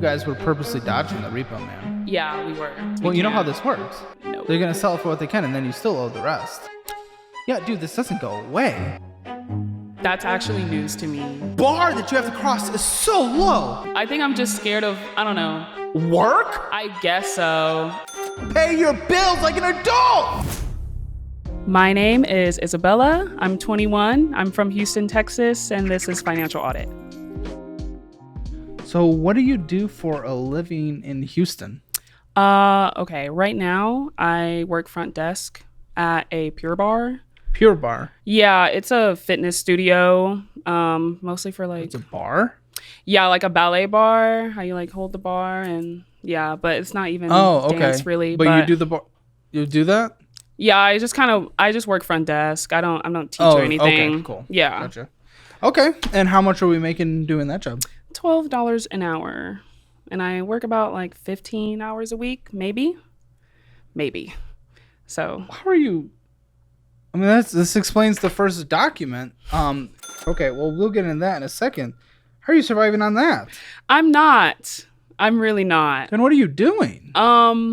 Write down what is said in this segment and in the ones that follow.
guys were purposely dodging the repo man. Yeah, we were. Well, you know how this works. No. They're going to sell it for what they can, and then you still owe the rest. Yeah, dude, this doesn't go away. That's actually news to me. Bar that you have to cross is so low. I think I'm just scared of, I don't know. Work? I guess so. Pay your bills like an adult. My name is Isabella. I'm 21. I'm from Houston, Texas, and this is Financial Audit. So what do you do for a living in Houston? Okay, right now I work front desk at a Pure Bar. Pure Bar? Yeah, it's a fitness studio, mostly for like... It's a bar? Yeah, like a ballet bar, how you like hold the bar and yeah, but it's not even dance really. But you do the bar, you do that? Yeah, I just work front desk. I don't teach or anything. Okay, cool. Yeah. Gotcha. Okay, and how much are we making doing that job? $12 an hour. And I work about like 15 hours a week, maybe. So how are you? I mean, this explains the first document. Okay, well, we'll get into that in a second. How are you surviving on that? I'm not. I'm really not. Then what are you doing? What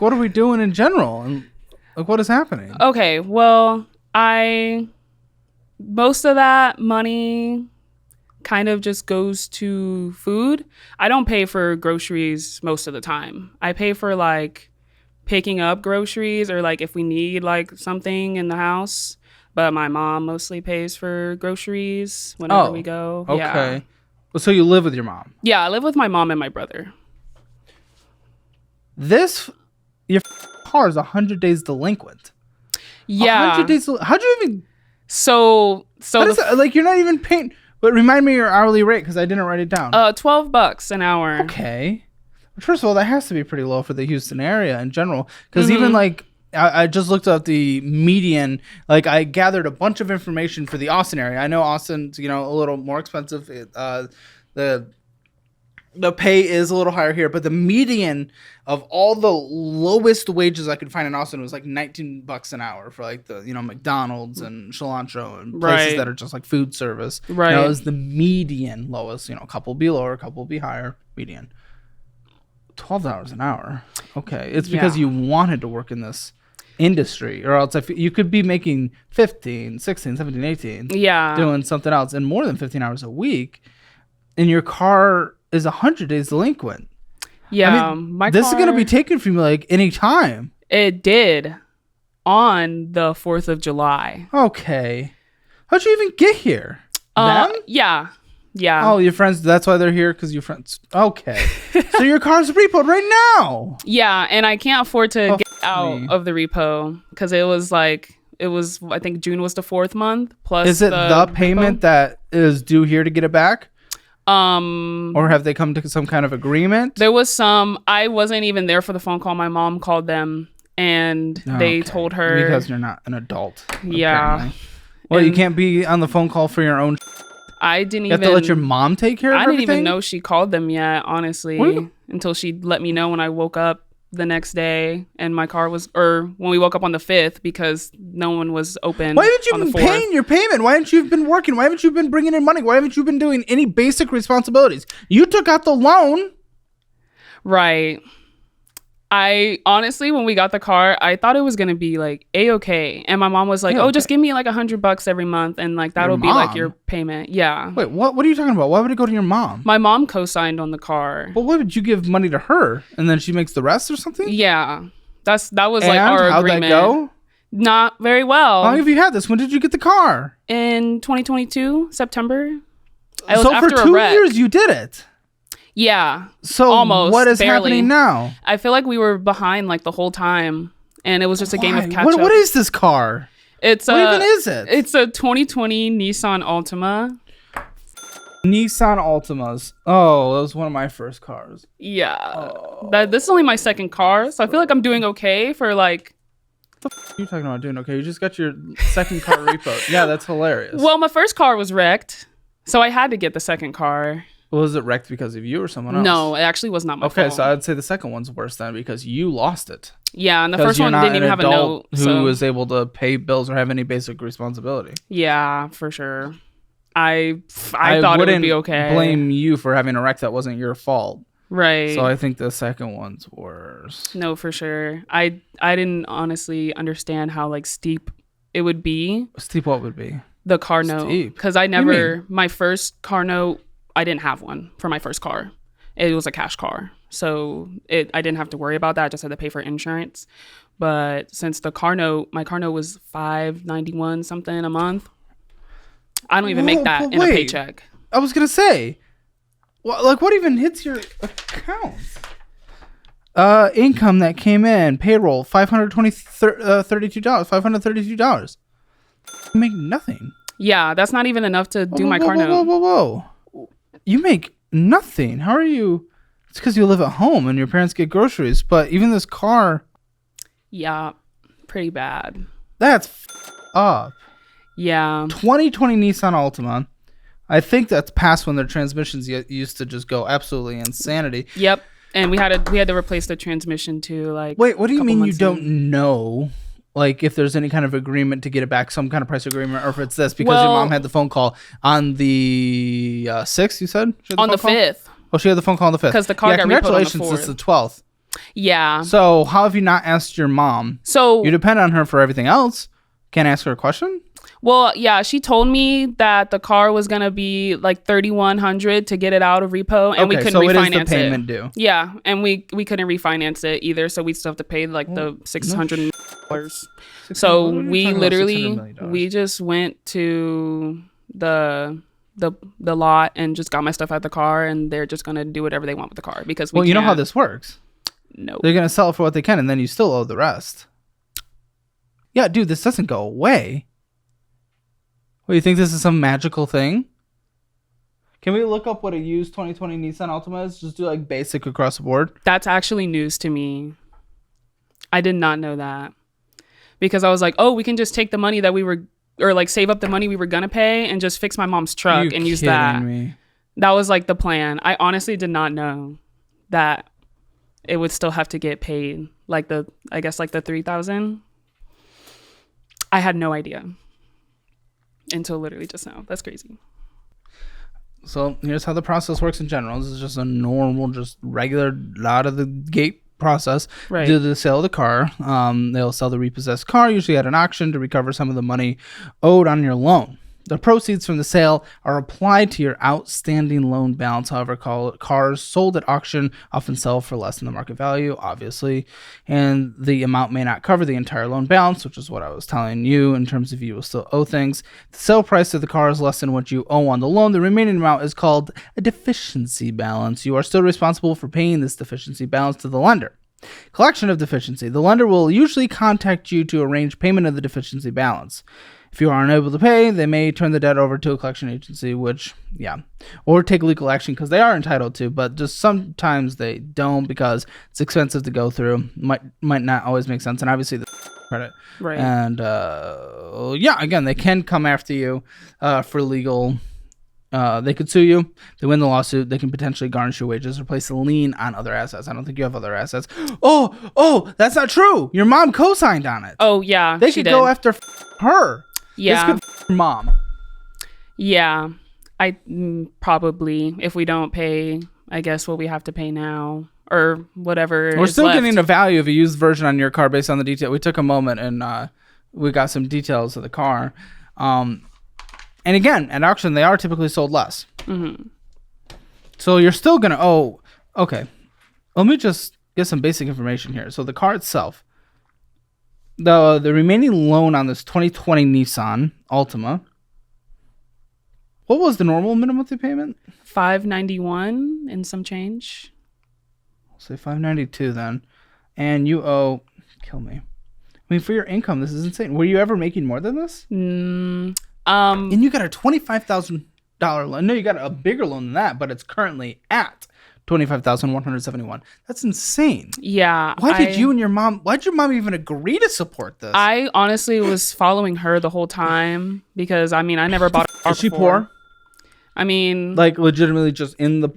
are we doing in general? And like, what is happening? Okay, well, most of that money kind of just goes to food. I don't pay for groceries most of the time. I pay for like picking up groceries or like if we need like something in the house. But my mom mostly pays for groceries whenever we go. Okay. Yeah. Well, so you live with your mom? Yeah, I live with my mom and my brother. Your car is 100 days delinquent. Yeah. 100 days. How'd you even? So how does that, like, you're not even paying. But remind me your hourly rate because I didn't write it down. $12 an hour. Okay. First of all, that has to be pretty low for the Houston area in general. Because even like I just looked up the median. Like I gathered a bunch of information for the Austin area. I know Austin's a little more expensive. The pay is a little higher here, but the median of all the lowest wages I could find in Austin was like $19 an hour for like the McDonald's and cilantro and places that are just like food service. Right. That was the median lowest. A couple be lower, a couple be higher. Median. $12 an hour. Okay, it's because you wanted to work in this industry, or else you could be making 15, 16, 17, 18. Yeah. Doing something else and more than 15 hours a week, and your car is 100 days delinquent. Yeah, I mean, this is going to be taken from you like any time. It did on the 4th of July. Okay. How'd you even get here? Them? Yeah. Oh, your friends, that's why they're here, because your friends. Okay. So your car's repoed right now. Yeah, and I can't afford to get out of the repo because it was I think June was the 4th month. Plus, is it the payment that is due here to get it back? Or have they come to some kind of agreement? There was some. I wasn't even there for the phone call. My mom called them and they told her. Because you're not an adult. Yeah. Apparently. Well, you can't be on the phone call for your own. I didn't you even. have to let your mom take care of everything? I didn't even know she called them yet, honestly, until she let me know when I woke up the next day and my car was, or when we woke up on the 5th because no one was open. Why haven't you been paying your payment? Why haven't you been working? Why haven't you been bringing in money? Why haven't you been doing any basic responsibilities? You took out the loan. Right. I honestly, when we got the car, I thought it was going to be like A-okay. And my mom was like, just give me like $100 every month. And like, that'll be like your payment. Yeah. Wait, what are you talking about? Why would it go to your mom? My mom co-signed on the car. But what would you give money to her? And then she makes the rest or something? Yeah. That was like our agreement. How'd that go? Not very well. How long have you had this? When did you get the car? In 2022, September. So for 2 years you did it? Yeah. So almost, what is barely happening now? I feel like we were behind like the whole time, and it was just a game of catch up. What is this car? What even is it? It's a 2020 Nissan Altima. Nissan Altimas. Oh, that was one of my first cars. Yeah. This is only my second car, so I feel like I'm doing okay for like. What the f are you talking about doing okay? You just got your second car repo. Yeah, that's hilarious. Well, my first car was wrecked, so I had to get the second car. Was it wrecked because of you or someone else? No, it actually was not my fault. Okay, so I'd say the second one's worse then because you lost it. Yeah, and the first one didn't even have a note. Who was able to pay bills or have any basic responsibility. Yeah, for sure. I thought it would be okay. Blame you for having a wreck that wasn't your fault. Right. So I think the second one's worse. No, for sure. I didn't honestly understand how like steep it would be. Steep what would be? The car note. Because I never, my first car note, I didn't have one for my first car. It was a cash car. So I didn't have to worry about that. I just had to pay for insurance. But since my car note was $591 something a month, I don't even make that in a paycheck. I was going to say, what even hits your account? Income that came in, payroll, $532. You make nothing. Yeah, that's not even enough to do my car note. Whoa. You make nothing. How are you? It's because you live at home and your parents get groceries. But even this car. Yeah, pretty bad. That's up. Yeah. 2020 Nissan Altima. I think that's past when their transmissions used to just go absolutely insanity. Yep. And we had to replace the transmission too. Like, wait, what do you mean you don't know? Like, if there's any kind of agreement to get it back, some kind of price agreement, or if it's this, because your mom had the phone call on the 6th, you said? On the 5th. Oh, she had the phone call on the 5th. Because the car got repoed on the 4th. Congratulations, it's the 12th. Yeah. So, how have you not asked your mom? So, you depend on her for everything else. Can't ask her a question? Well, yeah, she told me that the car was going to be like $3,100 to get it out of repo, and we couldn't refinance it. So, it is the payment due. Yeah, and we couldn't refinance it either, so we still have to pay like the $600. So we literally we just went to the lot and just got my stuff out of the car, and they're just gonna do whatever they want with the car because you know how this works. No, they're gonna sell it for what they can, and then you still owe the rest. Yeah, dude, this doesn't go away. What, you think this is some magical thing? Can we look up what a used 2020 Nissan Altima is? Just do like basic across the board. That's actually news to me. I did not know that. Because I was like, oh, we can just take the money that we were, or like save up the money we were going to pay and just fix my mom's truck and use that. Me? That was like the plan. I honestly did not know that it would still have to get paid. Like the $3,000. I had no idea until literally just now. That's crazy. So here's how the process works in general. This is just a normal, just regular out of the gate process. Right. Do the sale of the car. They'll sell the repossessed car, usually at an auction, to recover some of the money owed on your loan. The proceeds from the sale are applied to your outstanding loan balance. However, cars sold at auction often sell for less than the market value, obviously, and the amount may not cover the entire loan balance, which is what I was telling you in terms of you will still owe things. The sale price of the car is less than what you owe on the loan. The remaining amount is called a deficiency balance. You are still responsible for paying this deficiency balance to the lender. Collection of deficiency. The lender will usually contact you to arrange payment of the deficiency balance. If you are unable to pay, they may turn the debt over to a collection agency, or take legal action because they are entitled to, but just sometimes they don't because it's expensive to go through. Might not always make sense, and obviously the credit. Right. And again, they can come after you for legal. They could sue you. They win the lawsuit. They can potentially garnish your wages or place a lien on other assets. I don't think you have other assets. Oh, that's not true. Your mom co-signed on it. Oh yeah, they could go after her. Yeah, this could mom. Yeah, I probably, if we don't pay, I guess what we have to pay now or whatever. We're still left. getting the value of a used version on your car based on the detail. We took a moment and we got some details of the car. And again, at auction, they are typically sold less. Mm-hmm. So you're still going to owe. Okay. Let me just get some basic information here. So the car itself, the remaining loan on this 2020 Nissan Altima, what was the normal minimum monthly payment? $591 and some change. I'll say $592 then. And you owe, kill me. I mean, for your income, this is insane. Were you ever making more than this? And you got a $25,000 loan. No, you got a bigger loan than that, but it's currently at $25,171. That's insane. Yeah. Why'd your mom even agree to support this? I honestly was following her the whole time because I never bought a car. Is she poor? Like legitimately just in the,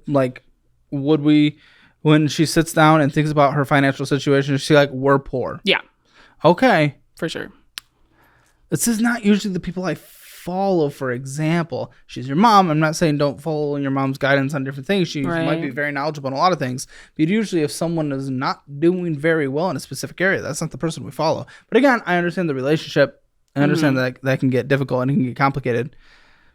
when she sits down and thinks about her financial situation, she's like, we're poor. Yeah. Okay. For sure. This is not usually the people I follow, for example, she's your mom. I'm not saying don't follow your mom's guidance on different things. She might be very knowledgeable in a lot of things. But usually if someone is not doing very well in a specific area, that's not the person we follow. But again, I understand the relationship. I understand that that can get difficult and it can get complicated.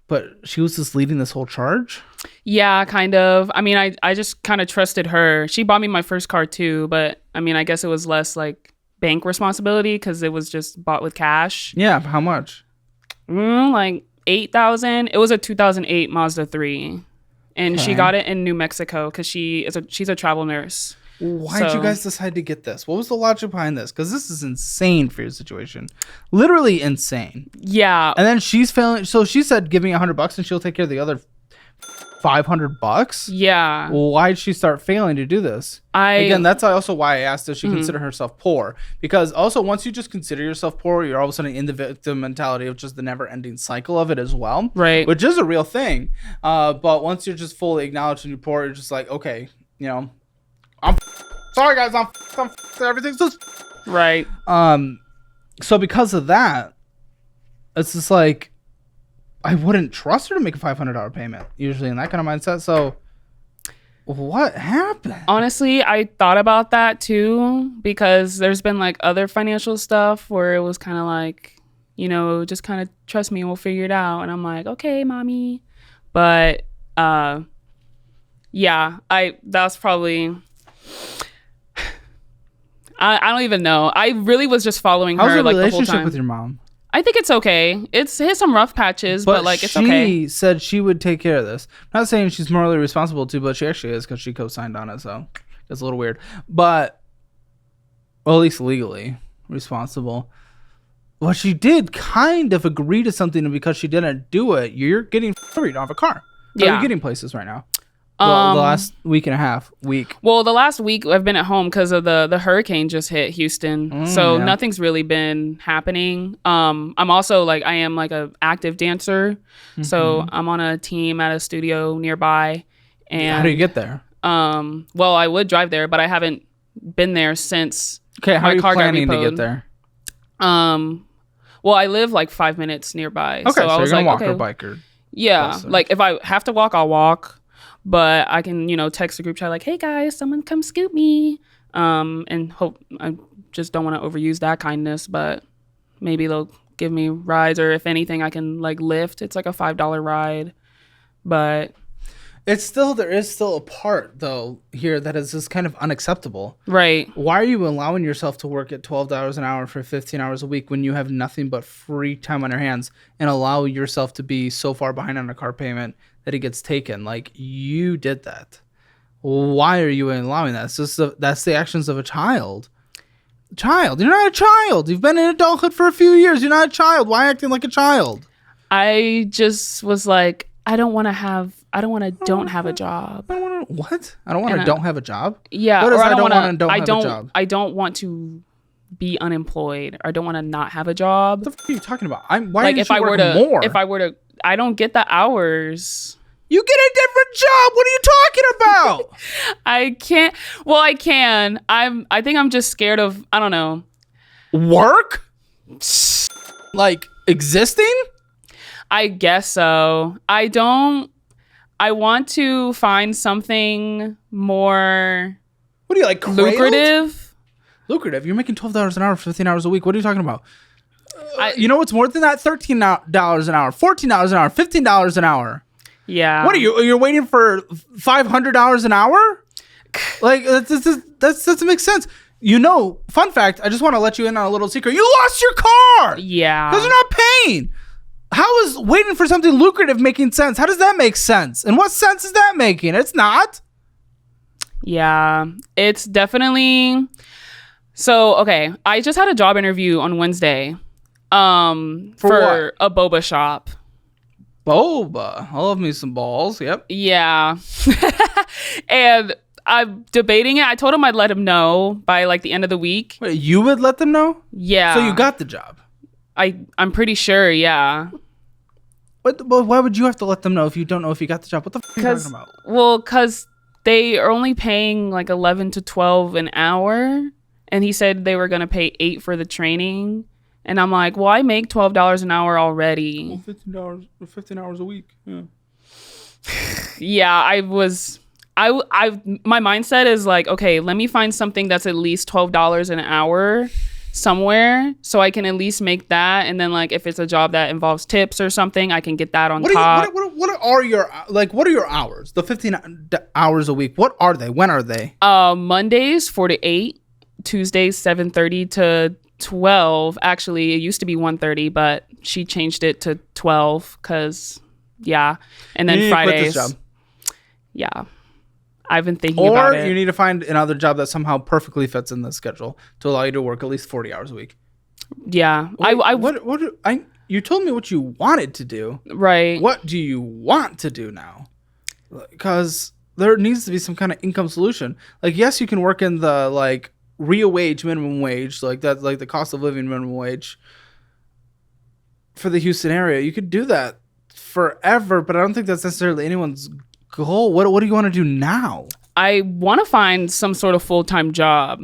But she was just leading this whole charge? Yeah, kind of. I mean, I just kind of trusted her. She bought me my first car too, but I mean, I guess it was less like bank responsibility because it was just bought with cash. Yeah, how much? Like $8,000. It was a 2008 Mazda 3, and she got it in New Mexico because she's a travel nurse. Why did you guys decide to get this? What was the logic behind this? Because this is insane for your situation, literally insane. Yeah. And then she's failing. So she said, "Give me $100 and she'll take care of the other $500." Yeah. Why did she start failing to do this? Again, that's also why I asked, does she consider herself poor? Because also once you just consider yourself poor, you're all of a sudden in the victim mentality of just the never-ending cycle of it as well. Right. Which is a real thing. But once you're just fully acknowledged and you're poor, you're just like, okay, you know, I'm sorry guys, I'm everything's just right. So because of that, it's just like, I wouldn't trust her to make a $500 payment usually in that kind of mindset. So what happened? Honestly, I thought about that too, because there's been like other financial stuff where it was kind of like, you know, just kind of trust me and we'll figure it out. And I'm like, okay, mommy. But yeah, that's probably, I don't even know. I really was just following her like the whole time. How's your relationship with your mom? I think it's okay. It's some rough patches, but like it's okay. She said she would take care of this. I'm not saying she's morally responsible to, but she actually is because she co-signed on it, so it's a little weird. But, well, at least legally responsible. Well, she did kind of agree to something, and because she didn't do it, you're getting free. You don't have a car. How are you getting places right now? The last week and a half. Well, the last week I've been at home because of the hurricane just hit Houston. So nothing's really been happening. I'm also like, I am like a active dancer. So I'm on a team at a studio nearby. And how do you get there? Well, I would drive there, but I haven't been there since how are you planning to get there? Well, I live like 5 minutes nearby. Okay, so I was you're gonna like, walk or bike or like if I have to walk, I'll walk. But I can, you know, text the group chat like, hey guys, someone come scoop me. And hope, I just don't want to overuse that kindness, but maybe they'll give me rides, or if anything, I can like Lyft. It's like a $5 ride. But there is still a part though here that is just kind of unacceptable. Right. Why are you allowing yourself to work at $12 an hour for 15 hours a week when you have nothing but free time on your hands, and allow yourself to be so far behind on a car payment that it gets taken? Like, you did that. Why are you allowing that? That's the actions of a child. You're not a child. You've been in adulthood for a few years. You're not a child. Why acting like a child? I just was like, I don't want to don't have a job. What? I don't want to don't have a job? Yeah. What is I don't want to don't have a job? I don't want to be unemployed. I don't want to not have a job. What the fuck are you talking about? Why didn't you work more? If I were to, I don't get the hours. You get a different job. What are you talking about? I can't. Well, I can. I think I'm just scared of, I don't know. Work? Like existing? I guess so. I want to find something more. What are you, like, lucrative? Lucrative? You're making $12 an hour for 15 hours a week. What are you talking about? You know what's more than that? $13 an hour, $14 an hour, $15 an hour. Yeah. What are you? You're waiting for $500 an hour? Like, that doesn't make sense. You know, fun fact, I just want to let you in on a little secret. You lost your car. Yeah. Because you're not paying. How is waiting for something lucrative making sense? How does that make sense? And what sense is that making? It's not. Yeah, it's definitely. So, okay, I just had a job interview on Wednesday for a boba shop. Boba. I love me some balls. Yep. Yeah. And I'm debating it. I told him I'd let him know by like the end of the week. Wait, you would let them know? Yeah. So you got the job? I'm pretty sure, yeah. But why would you have to let them know if you don't know if you got the job? What the f*** are you talking about? Well, because they are only paying like 11 to 12 an hour. And he said they were going to pay $8 for the training. And I'm like, well, I make $12 an hour already. Well, 15 hours a week. Yeah. Yeah, my mindset is like, okay, let me find something that's at least $12 an hour somewhere so I can at least make that. And then like if it's a job that involves tips or something, I can get that on top. What are your hours? The 15 hours a week. What are they? When are they? Mondays 4 to 8, Tuesdays 7:30 to 12. Actually, it used to be 1:30, but she changed it to 12 because and then Fridays. Quit this job. Yeah. I've been thinking about it. Or you need to find another job that somehow perfectly fits in the schedule to allow you to work at least 40 hours a week. Yeah. You told me what you wanted to do. Right. What do you want to do now? Because there needs to be some kind of income solution. Like, yes, you can work in the like real wage, minimum wage, like that's like the cost of living minimum wage for the Houston area. You could do that forever, but I don't think that's necessarily anyone's goal. What do you want to do now? I want to find some sort of full-time job.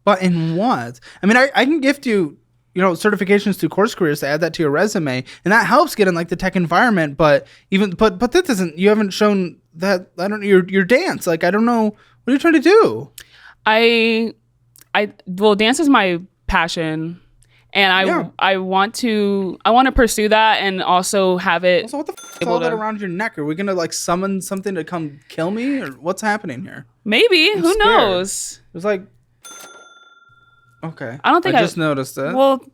But in what? I mean, I can gift you, certifications through Course Careers to add that to your resume, and that helps get in like the tech environment. But that doesn't. You haven't shown that. I don't. Your dance. Like I don't know. What are you trying to do? Well, dance is my passion. And I want to pursue that and also have it. Also, what the f*** is all that around your neck? Are we gonna like summon something to come kill me, or what's happening here? Maybe. Who scared. knows? It was like, okay. I don't think I just noticed it. Well,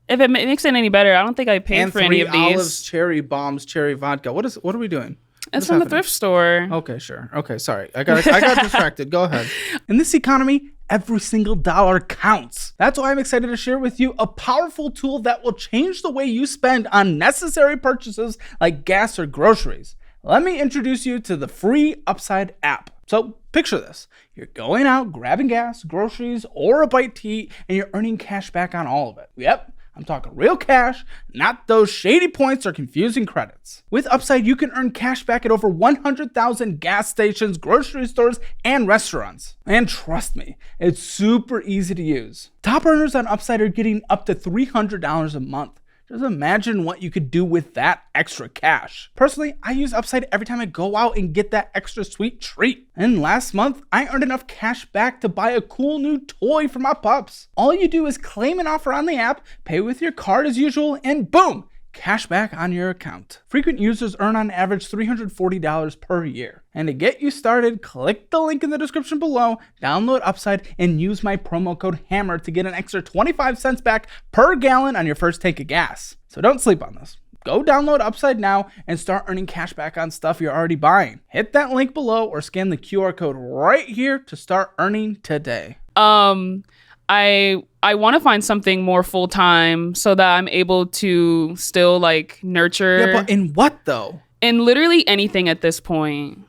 if it makes it any better, I don't think I paid for any of these. Olives, cherry bombs, cherry vodka. What are we doing? It's from the thrift store. Okay, sure. Okay, sorry. I got distracted. Go ahead. In this economy, every single dollar counts. That's why I'm excited to share with you a powerful tool that will change the way you spend on necessary purchases like gas or groceries. Let me introduce you to the free Upside app. So picture this. You're going out, grabbing gas, groceries, or a bite to eat, and you're earning cash back on all of it. Yep. I'm talking real cash, not those shady points or confusing credits. With Upside, you can earn cash back at over 100,000 gas stations, grocery stores, and restaurants. And trust me, it's super easy to use. Top earners on Upside are getting up to $300 a month. Just imagine what you could do with that extra cash. Personally, I use Upside every time I go out and get that extra sweet treat. And last month, I earned enough cash back to buy a cool new toy for my pups. All you do is claim an offer on the app, pay with your card as usual, and boom, cash back on your account. Frequent users earn on average $340 per year. And to get you started, click the link in the description below, download Upside, and use my promo code HAMMER to get an extra 25 cents back per gallon on your first tank of gas. So don't sleep on this. Go download Upside now and start earning cash back on stuff you're already buying. Hit that link below or scan the QR code right here to start earning today. I want to find something more full-time so that I'm able to still like nurture. Yeah, but in what though? In literally anything at this point.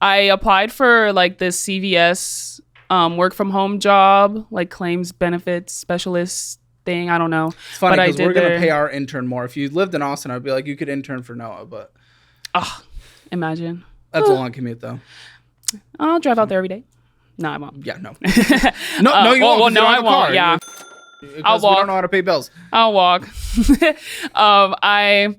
I applied for like this CVS work from home job, like claims benefits specialist thing. I don't know. It's funny because we're going to pay our intern more. If you lived in Austin, I'd be like, you could intern for Noah, but. Imagine. That's a long commute though. I'll drive out there every day. No, I won't. Yeah, no. no, you won't. Well, no, I won't. Yeah. I'll walk. We don't know how to pay bills. I'll walk. I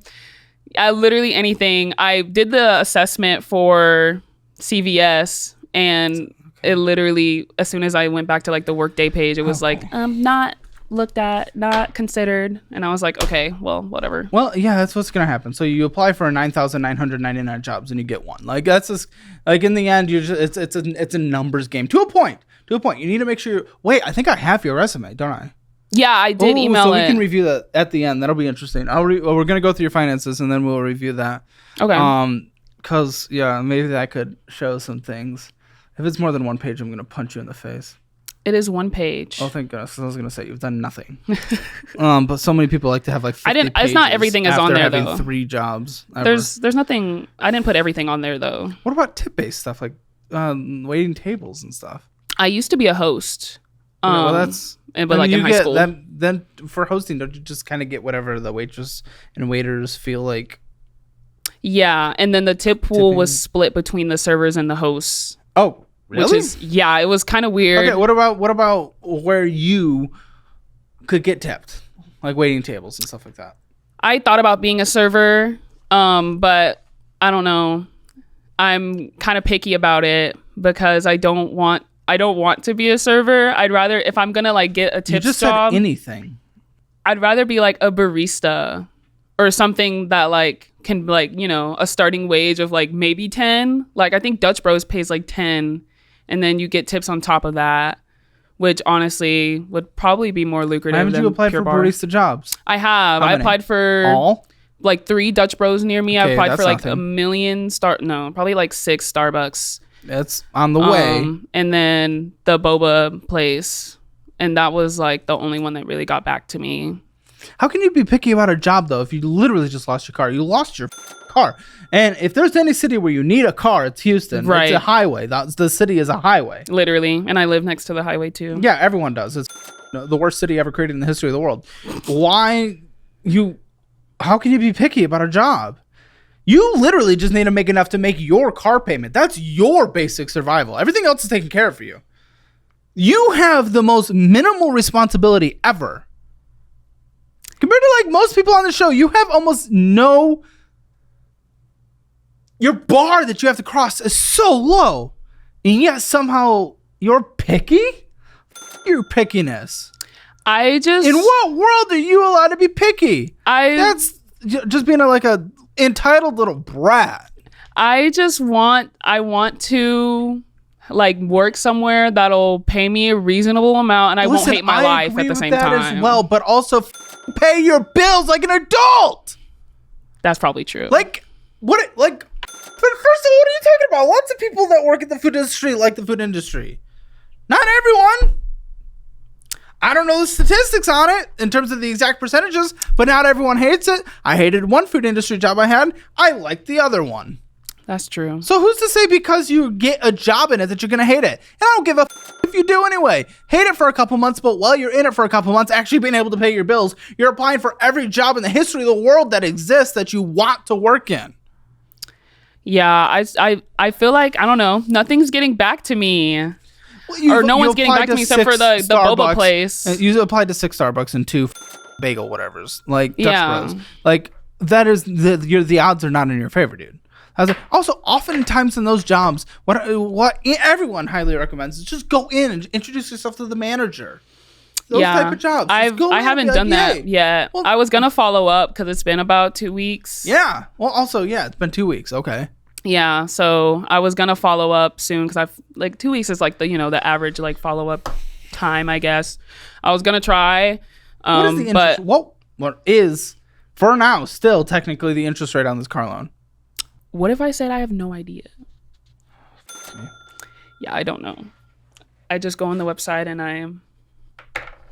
literally anything. I did the assessment for CVS and it literally, as soon as I went back to like the Workday page, it was like, not looked at, not considered. And I was like, okay, well, whatever. Well, yeah, that's what's going to happen. So you apply for 9,999 jobs and you get one. Like that's just like in the end, it's a numbers game to a point. You need to make sure wait, I think I have your resume, don't I? Yeah, I did email it. So we can review that at the end. That'll be interesting. We're going to go through your finances and then we'll review that. Okay. Because, yeah, maybe that could show some things. If it's more than one page, I'm going to punch you in the face. It is one page. Oh, thank goodness. I was going to say, you've done nothing. But so many people like to have like 50 pages. It's not everything is on there, though. After having 3 jobs. Ever. There's nothing. I didn't put everything on there, though. What about tip-based stuff, like waiting tables and stuff? I used to be a host. Well, that's... But like in high school. Then for hosting, don't you just kind of get whatever the waitress and waiters feel like? Yeah, and then the tip pool was split between the servers and the hosts. Oh, really? It was kind of weird. Okay, what about where you could get tipped? like waiting tables and stuff like that? I thought about being a server, but I don't know. I'm kind of picky about it because I don't want to be a server. I'd rather, if I'm gonna like get a tips You just job, said anything. I'd rather be like a barista or something that like can like, you know, a starting wage of like maybe 10. Like I think Dutch Bros pays like 10 and then you get tips on top of that, which honestly would probably be more lucrative. Haven't you applied for barista jobs? I have. How I many? applied for all? like 3 Dutch Bros near me. I Okay, applied that's for like nothing. a million probably like 6 Starbucks. It's on the way. And then the boba place. And that was like the only one that really got back to me. How can you be picky about a job though if you literally just lost your car? You lost your car. And if there's any city where you need a car, it's Houston. Right. It's a highway. The city is a highway. Literally. And I live next to the highway too. Yeah, everyone does. It's the worst city ever created in the history of the world. How can you be picky about a job? You literally just need to make enough to make your car payment. That's your basic survival. Everything else is taken care of for you. You have the most minimal responsibility ever. Compared to like most people on the show, you have almost no... Your bar that you have to cross is so low. And yet somehow you're picky? F your pickiness. In what world are you allowed to be picky? That's just being like a entitled little brat. I want to like work somewhere that'll pay me a reasonable amount and I won't hate my life at the same time. As well, but also pay your bills like an adult. That's probably true. Like what? Like, but first of all, what are you talking about? Lots of people that work in the food industry like the food industry. Not everyone. I don't know the statistics on it in terms of the exact percentages, but not everyone hates it. I hated one food industry job I had. I liked the other one. That's true. So who's to say because you get a job in it that you're going to hate it? And I don't give a if you do anyway. Hate it for a couple months, but while you're in it for a couple months, actually being able to pay your bills, you're applying for every job in the history of the world that exists that you want to work in. Yeah, I feel like, I don't know, nothing's getting back to me. Well, or no one's getting back to me except for the boba place. You applied to 6 Starbucks and 2 bagel whatevers. Like Dutch Yeah. Bros. Like that is the odds are not in your favor, dude. Also, oftentimes in those jobs, what everyone highly recommends is just go in and introduce yourself to the manager. Those type of jobs. I haven't done that yet. Well, I was gonna follow up because it's been about 2 weeks. Yeah. Well, also, yeah, it's been 2 weeks. Okay. Yeah. So I was gonna follow up soon because I've like 2 weeks is like the the average like follow up time, I guess. I was gonna try. What is the interest? What is for now still technically the interest rate on this car loan? What if I said I have no idea? Yeah, I don't know. I just go on the website and I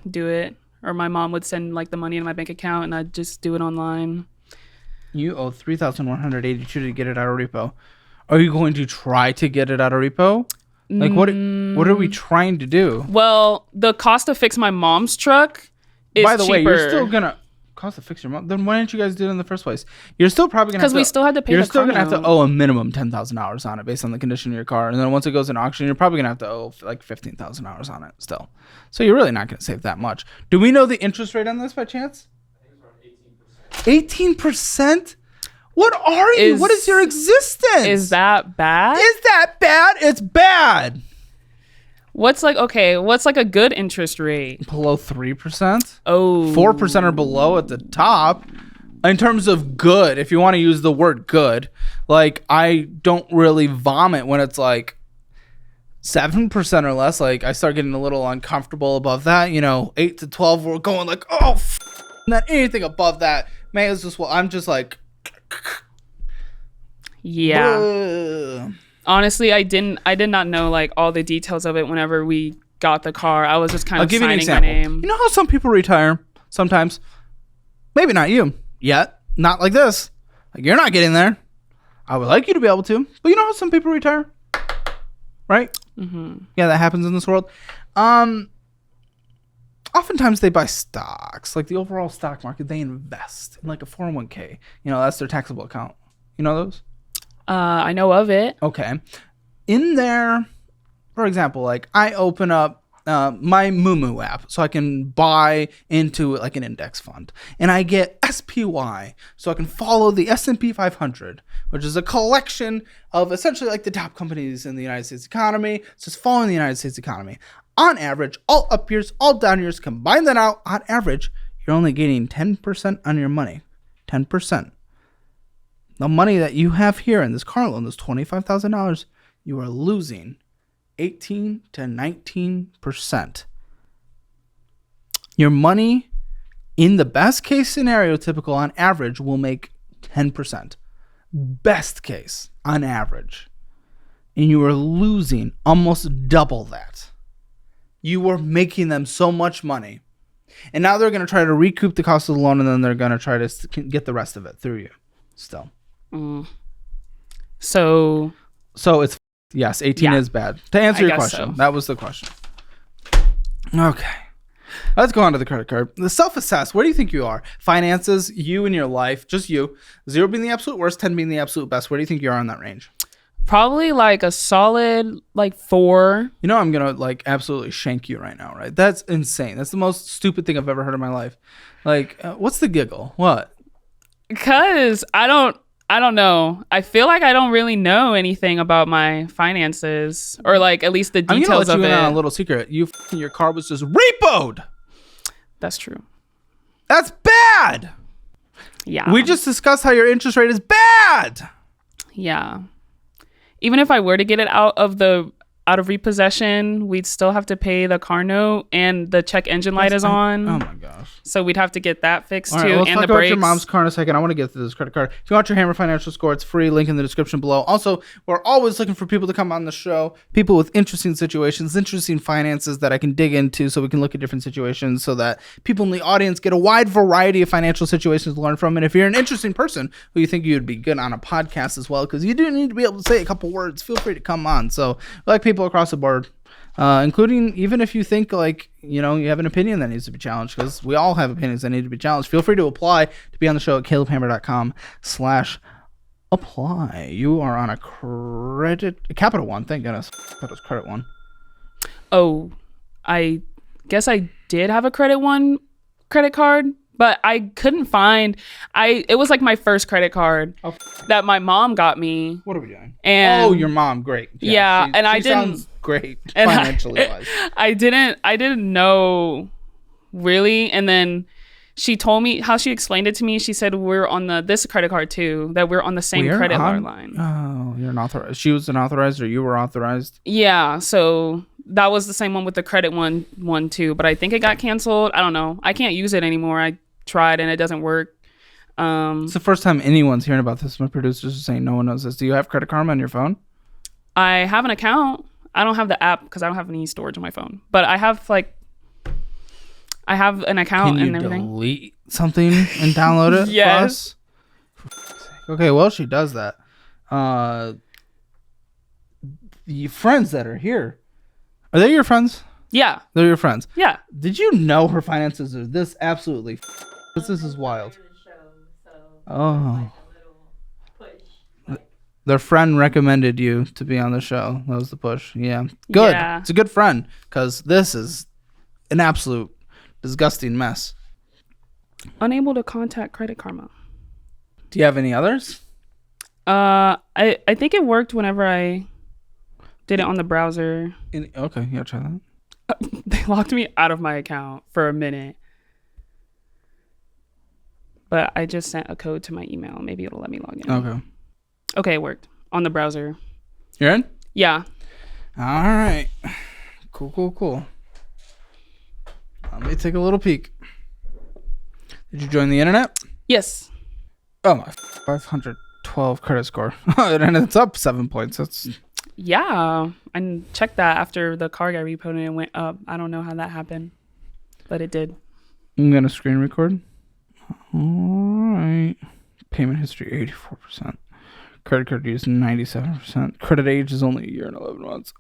do it. Or my mom would send like the money in my bank account and I'd just do it online. You owe $3,182 to get it out of repo. Are you going to try to get it out of repo? Like what are we trying to do? Well, the cost to fix my mom's truck is By the way, cheaper. you're still gonna cost to fix your mom. Then why didn't you guys do it in the first place? You're still probably gonna because we still had to pay. You're the still car gonna have to note. owe a minimum $10,000 on it based on the condition of your car, and then once it goes in auction, you're probably gonna have to owe like $15,000 on it still. So you're really not gonna save that much. Do we know the interest rate on this by chance? I think it's around 18%. 18%? What are you? What is your existence? Is that bad? Is that bad? It's bad. What's like a good interest rate? Below 3%? Oh, 4% or below at the top. In terms of good, if you want to use the word good, like I don't really vomit when it's like 7% or less. Like I start getting a little uncomfortable above that. 8 to 12, we're going like, oh, not anything above that. Man, it's just I'm just like, yeah. Ugh. Honestly, I did not know like all the details of it whenever we got the car. I was just kind I'll of give you an signing my example. name. You know how some people retire sometimes? Maybe not you yet. Not like this. Like you're not getting there. I would like you to be able to. But you know how some people retire? Right? Mm-hmm. Yeah, that happens in this world. Oftentimes they buy stocks. Like the overall stock market, they invest in like a 401k. That's their taxable account. You know those? I know of it. Okay. In there, for example, like I open up my Moomoo app, so I can buy into like an index fund, and I get SPY, so I can follow the S&P 500, which is a collection of essentially like the top companies in the United States economy. It's just following the United States economy. On average, all up years, all down years, combine that out. On average, you're only getting 10% on your money. 10%. The money that you have here in this car loan, this $25,000, you are losing 18 to 19%. Your money, in the best case scenario, typical on average, will make 10%. Best case on average. And you are losing almost double that. You are making them so much money. And now they're going to try to recoup the cost of the loan, and then they're going to try to get the rest of it through you still. So it's, yes, 18 is bad. To answer your question, so. That was the question. Okay. Let's go on to the credit card. The self-assess, where do you think you are? Finances, you in your life, just you. 0 being the absolute worst, 10 being the absolute best. Where do you think you are in that range? probably like a solid like 4. You know, I'm going to like absolutely shank you right now, right? That's insane. That's the most stupid thing I've ever heard in my life. Like, what's the giggle? What? Because I don't know. I feel like I don't really know anything about my finances, or like at least the details I'm gonna let of you in it. on a little secret. Your car was just repoed. That's true. That's bad. Yeah. We just discussed how your interest rate is bad. Yeah. Even if I were to get it out of repossession, we'd still have to pay the car note, and the check engine light is on. Oh my gosh. So we'd have to get that fixed All right, too. let's And talk the about brakes. your mom's car in a second. I want to get to this credit card. If you want your Hammer Financial Score, it's free. Link in the description below. Also, we're always looking for people to come on the show. People with interesting situations, interesting finances that I can dig into, so we can look at different situations, so that people in the audience get a wide variety of financial situations to learn from. And if you're an interesting person who you think you would be good on a podcast as well, because you do need to be able to say a couple words, feel free to come on. So we like people across the board. Including even if you think like, you know, you have an opinion that needs to be challenged, because we all have opinions that need to be challenged. Feel free to apply to be on the show at calebhammer.com/apply. You are on a Capital One. Thank goodness. That was Credit One. Oh, I guess I did have a credit card, but I couldn't find. It was like my first credit card that my mom got me. What are we doing? And your mom, great. Yeah, and I didn't. Sounds great financially wise. I didn't know really, and then she told me how she explained it to me. She said we're on this credit card too, that we're on the same credit line. Oh, you're an authorized. She was an authorized, or you were authorized? Yeah, so that was the same one with the credit one too, but I think it got canceled. I don't know. I can't use it anymore. I tried and it doesn't work. It's the first time anyone's hearing about this. My producers are saying no one knows this. Do you have Credit Karma on your phone? I have an account. I don't have the app because I don't have any storage on my phone. But I have an account and everything. Can you delete something and download it? Yes. For us? Okay, well, she does that. The friends that are here, are they your friends? Yeah. They're your friends. Yeah. Did you know her finances are this absolutely? This is wild. Oh. Their friend recommended you to be on the show. That was the push. Yeah. Good. Yeah. It's a good friend, because this is an absolute disgusting mess. Unable to contact Credit Karma. Do you have any others? I think it worked whenever I did it on the browser. Okay, yeah, try that. They locked me out of my account for a minute. But I just sent a code to my email. Maybe it'll let me log in. Okay, it worked on the browser. You're in? Yeah. All right. Cool. Let me take a little peek. Did you join the internet? Yes. Oh my, 512 credit score. And it's up 7 points. That's... Yeah. I checked that after the car got repoed and it went up. I don't know how that happened, but it did. I'm going to screen record. All right. Payment history, 84%. Credit card use, 97%. Credit age is only a year and 11 months.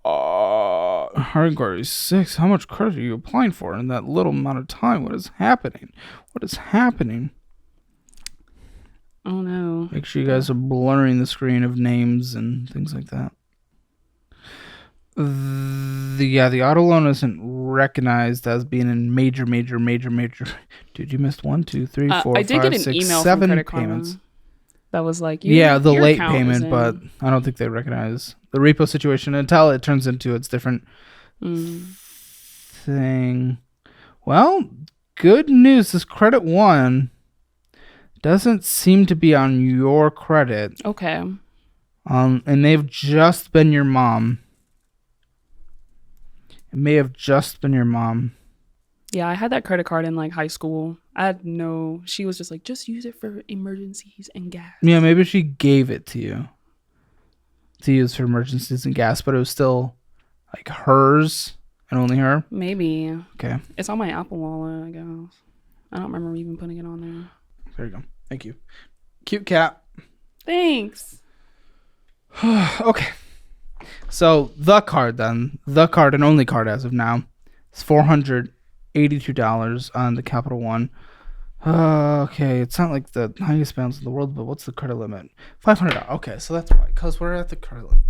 Hard inquiry 6. How much credit are you applying for in that little amount of time? What is happening? Oh no. Make sure you guys are blurring the screen of names and things like that. the auto loan isn't recognized as being in major. Dude, you missed 1, 2, 3, 4, I did 5, get an 6, email 7 from Credit Karma payments. that was like, The your late account payment, is in. but I don't think they recognize the repo situation until it turns into its different thing. Well, good news. This credit one doesn't seem to be on your credit. Okay. And they've just been your mom. It may have just been your mom. Yeah, I had that credit card in like high school. She was just like, just use it for emergencies and gas. Yeah, maybe she gave it to you to use for emergencies and gas, but it was still like hers and only her. Maybe. Okay. It's on my Apple Wallet, I guess. I don't remember even putting it on there. There you go. Thank you. Cute cat. Thanks. Okay. So the card and only card as of now, is $482 on the Capital One. Okay, it's not like the highest balance in the world, but what's the credit limit? $500. Okay, so that's why, because we're at the credit limit.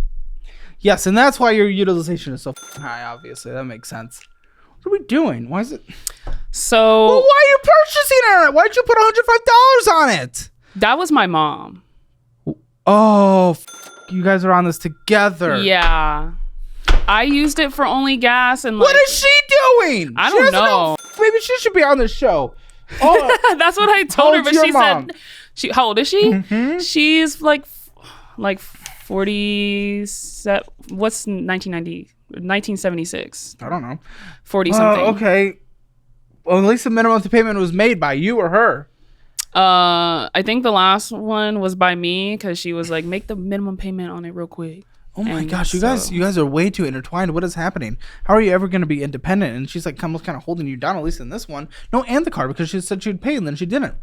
Yes, and that's why your utilization is so high, obviously. That makes sense. What are we doing? Why is it? So... Well, why are you purchasing it? Why'd you put $105 on it? That was my mom. Oh, you guys are on this together. Yeah. I used it for only gas and like... What is she doing? I She don't doesn't know. Maybe she should be on the show. Oh, That's what I told her, old's but your she mom? said... How old is she? Mm-hmm. She's like 47... What's 1976? I don't know. 40 something. Okay. Well, at least the minimum payment was made by you or her. I think the last one was by me because she was like, make the minimum payment on it real quick. Oh my And gosh, you so- guys are way too intertwined. What is happening? How are you ever going to be independent? And she's like kind of holding you down, at least in this one. No, and the card, because she said she'd pay and then she didn't.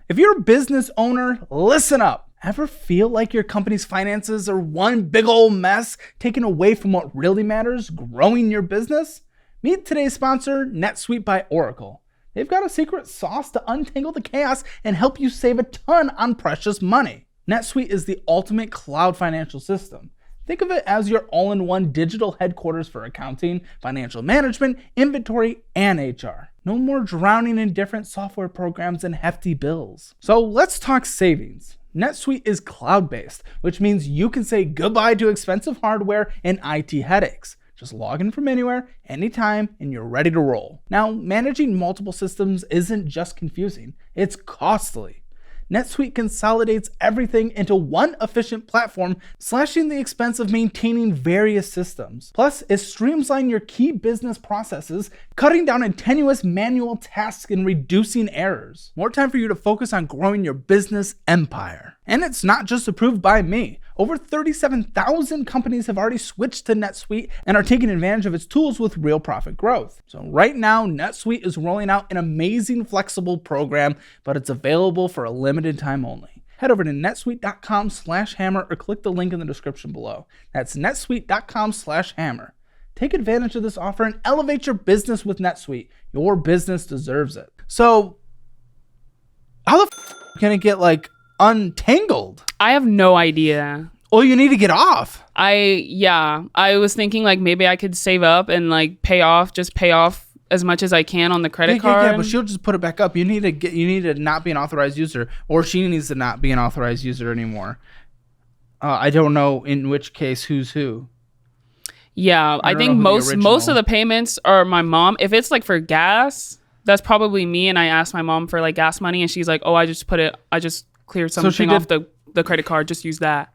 If you're a business owner, listen up. Ever feel like your company's finances are one big old mess, taken away from what really matters, growing your business? Meet today's sponsor, Netsuite by Oracle. They've got a secret sauce to untangle the chaos and help you save a ton on precious money. Netsuite is the ultimate cloud financial system. Think of it as your all-in-one digital headquarters for accounting, financial management, inventory, and HR. No more drowning in different software programs and hefty bills. So let's talk savings. NetSuite is cloud-based, which means you can say goodbye to expensive hardware and IT headaches. Just log in from anywhere, anytime, and you're ready to roll. Now, managing multiple systems isn't just confusing, it's costly. NetSuite consolidates everything into one efficient platform, slashing the expense of maintaining various systems. Plus, it streamlines your key business processes, cutting down on tenuous manual tasks and reducing errors. More time for you to focus on growing your business empire. And it's not just approved by me. Over 37,000 companies have already switched to NetSuite and are taking advantage of its tools with real profit growth. So right now, NetSuite is rolling out an amazing flexible program, but it's available for a limited time only. Head over to netsuite.com/hammer or click the link in the description below. That's netsuite.com/hammer. Take advantage of this offer and elevate your business with NetSuite. Your business deserves it. So, how the can it get untangled? I have no idea. Oh, you need to get off. I was thinking maybe I could save up and pay off as much as I can on the credit card. Yeah, but she'll just put it back up. You need to not be an authorized user, or she needs to not be an authorized user anymore. I don't know in which case who's who. Yeah, I think most of the payments are my mom. If it's for gas, that's probably me, and I asked my mom for gas money, and she's like, "Oh, I just cleared something off the credit card. Just use that."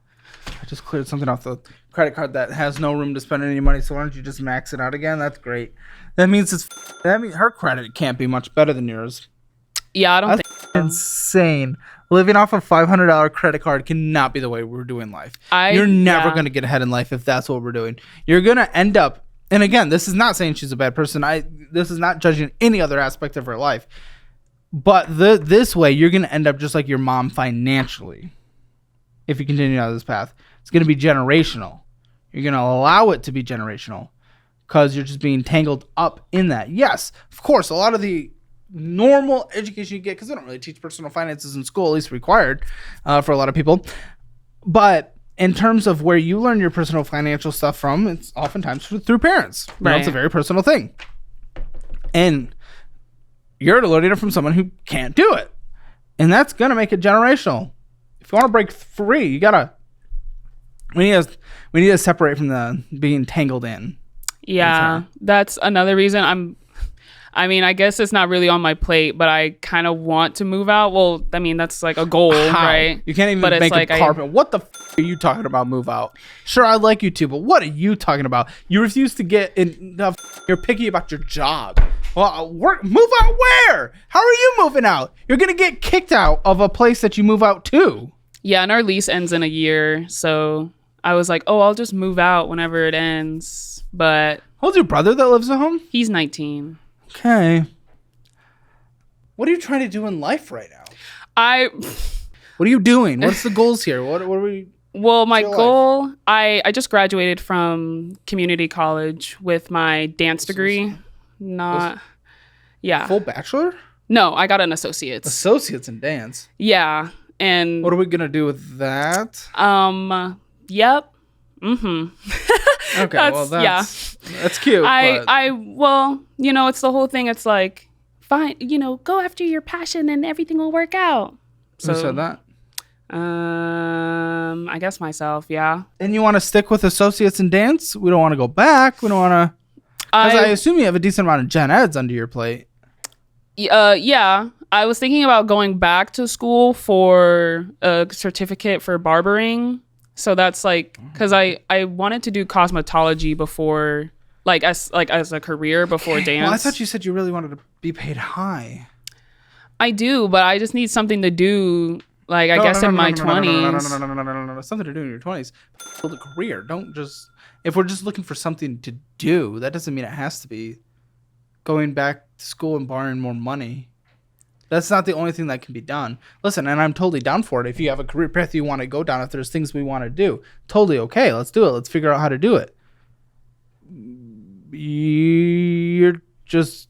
I just cleared something off the credit card that has no room to spend any money. So why don't you just max it out again? That's great. That means her credit can't be much better than yours. Yeah, I don't think so. Insane. Living off a $500 credit card cannot be the way we're doing life. You're never going to get ahead in life if that's what we're doing. You're going to end up, and again, this is not saying she's a bad person. This is not judging any other aspect of her life. But this way, you're going to end up just like your mom financially. If you continue down this path, it's going to be generational. You're going to allow it to be generational because you're just being tangled up in that. Yes, of course, a lot of the normal education you get, because they don't really teach personal finances in school, at least required for a lot of people. But in terms of where you learn your personal financial stuff from, it's oftentimes through parents. You know, it's a very personal thing. And you're learning it from someone who can't do it. And that's going to make it generational. If you want to break free, you got to... We need to separate from the being tangled in. Yeah, that's another reason I guess it's not really on my plate, but I kind of want to move out. Well, I mean, that's like a goal, right? You can't even make a carpet. What the are you talking about, move out? Sure, I like you too, but what are you talking about? You refuse to get in. You're picky about your job. Well, move out where? How are you moving out? You're going to get kicked out of a place that you move out to. Yeah, and our lease ends in a year, so I was like, oh, I'll just move out whenever it ends. But How old's your brother that lives at home? he's 19. Okay. What are you trying to do in life right now? What are you doing? What's the goals here? What are we... Well, my goal, I just graduated from community college with my dance degree. Full bachelor? No, I got an associate's. Associates in dance? Yeah. And what are we going to do with that? Yep. Mm-hmm. Okay, that's cute. Well, you know, it's the whole thing. It's like, fine, you know, go after your passion and everything will work out. Who said that? I guess myself, yeah. And you want to stick with associates in dance? We don't want to go back. We don't want to... Because I assume you have a decent amount of gen eds under your plate. Yeah. I was thinking about going back to school for a certificate for barbering. So that's like, because I wanted to do cosmetology before, as a career before dance. Well, I thought you said you really wanted to be paid high. I do, but I just need something to do, in my 20s. No. Something to do in your 20s. Build a career. Don't just... If we're just looking for something to do, that doesn't mean it has to be going back to school and borrowing more money. That's not the only thing that can be done. Listen, and I'm totally down for it. If you have a career path you want to go down, if there's things we want to do, totally okay. Let's do it. Let's figure out how to do it. You're just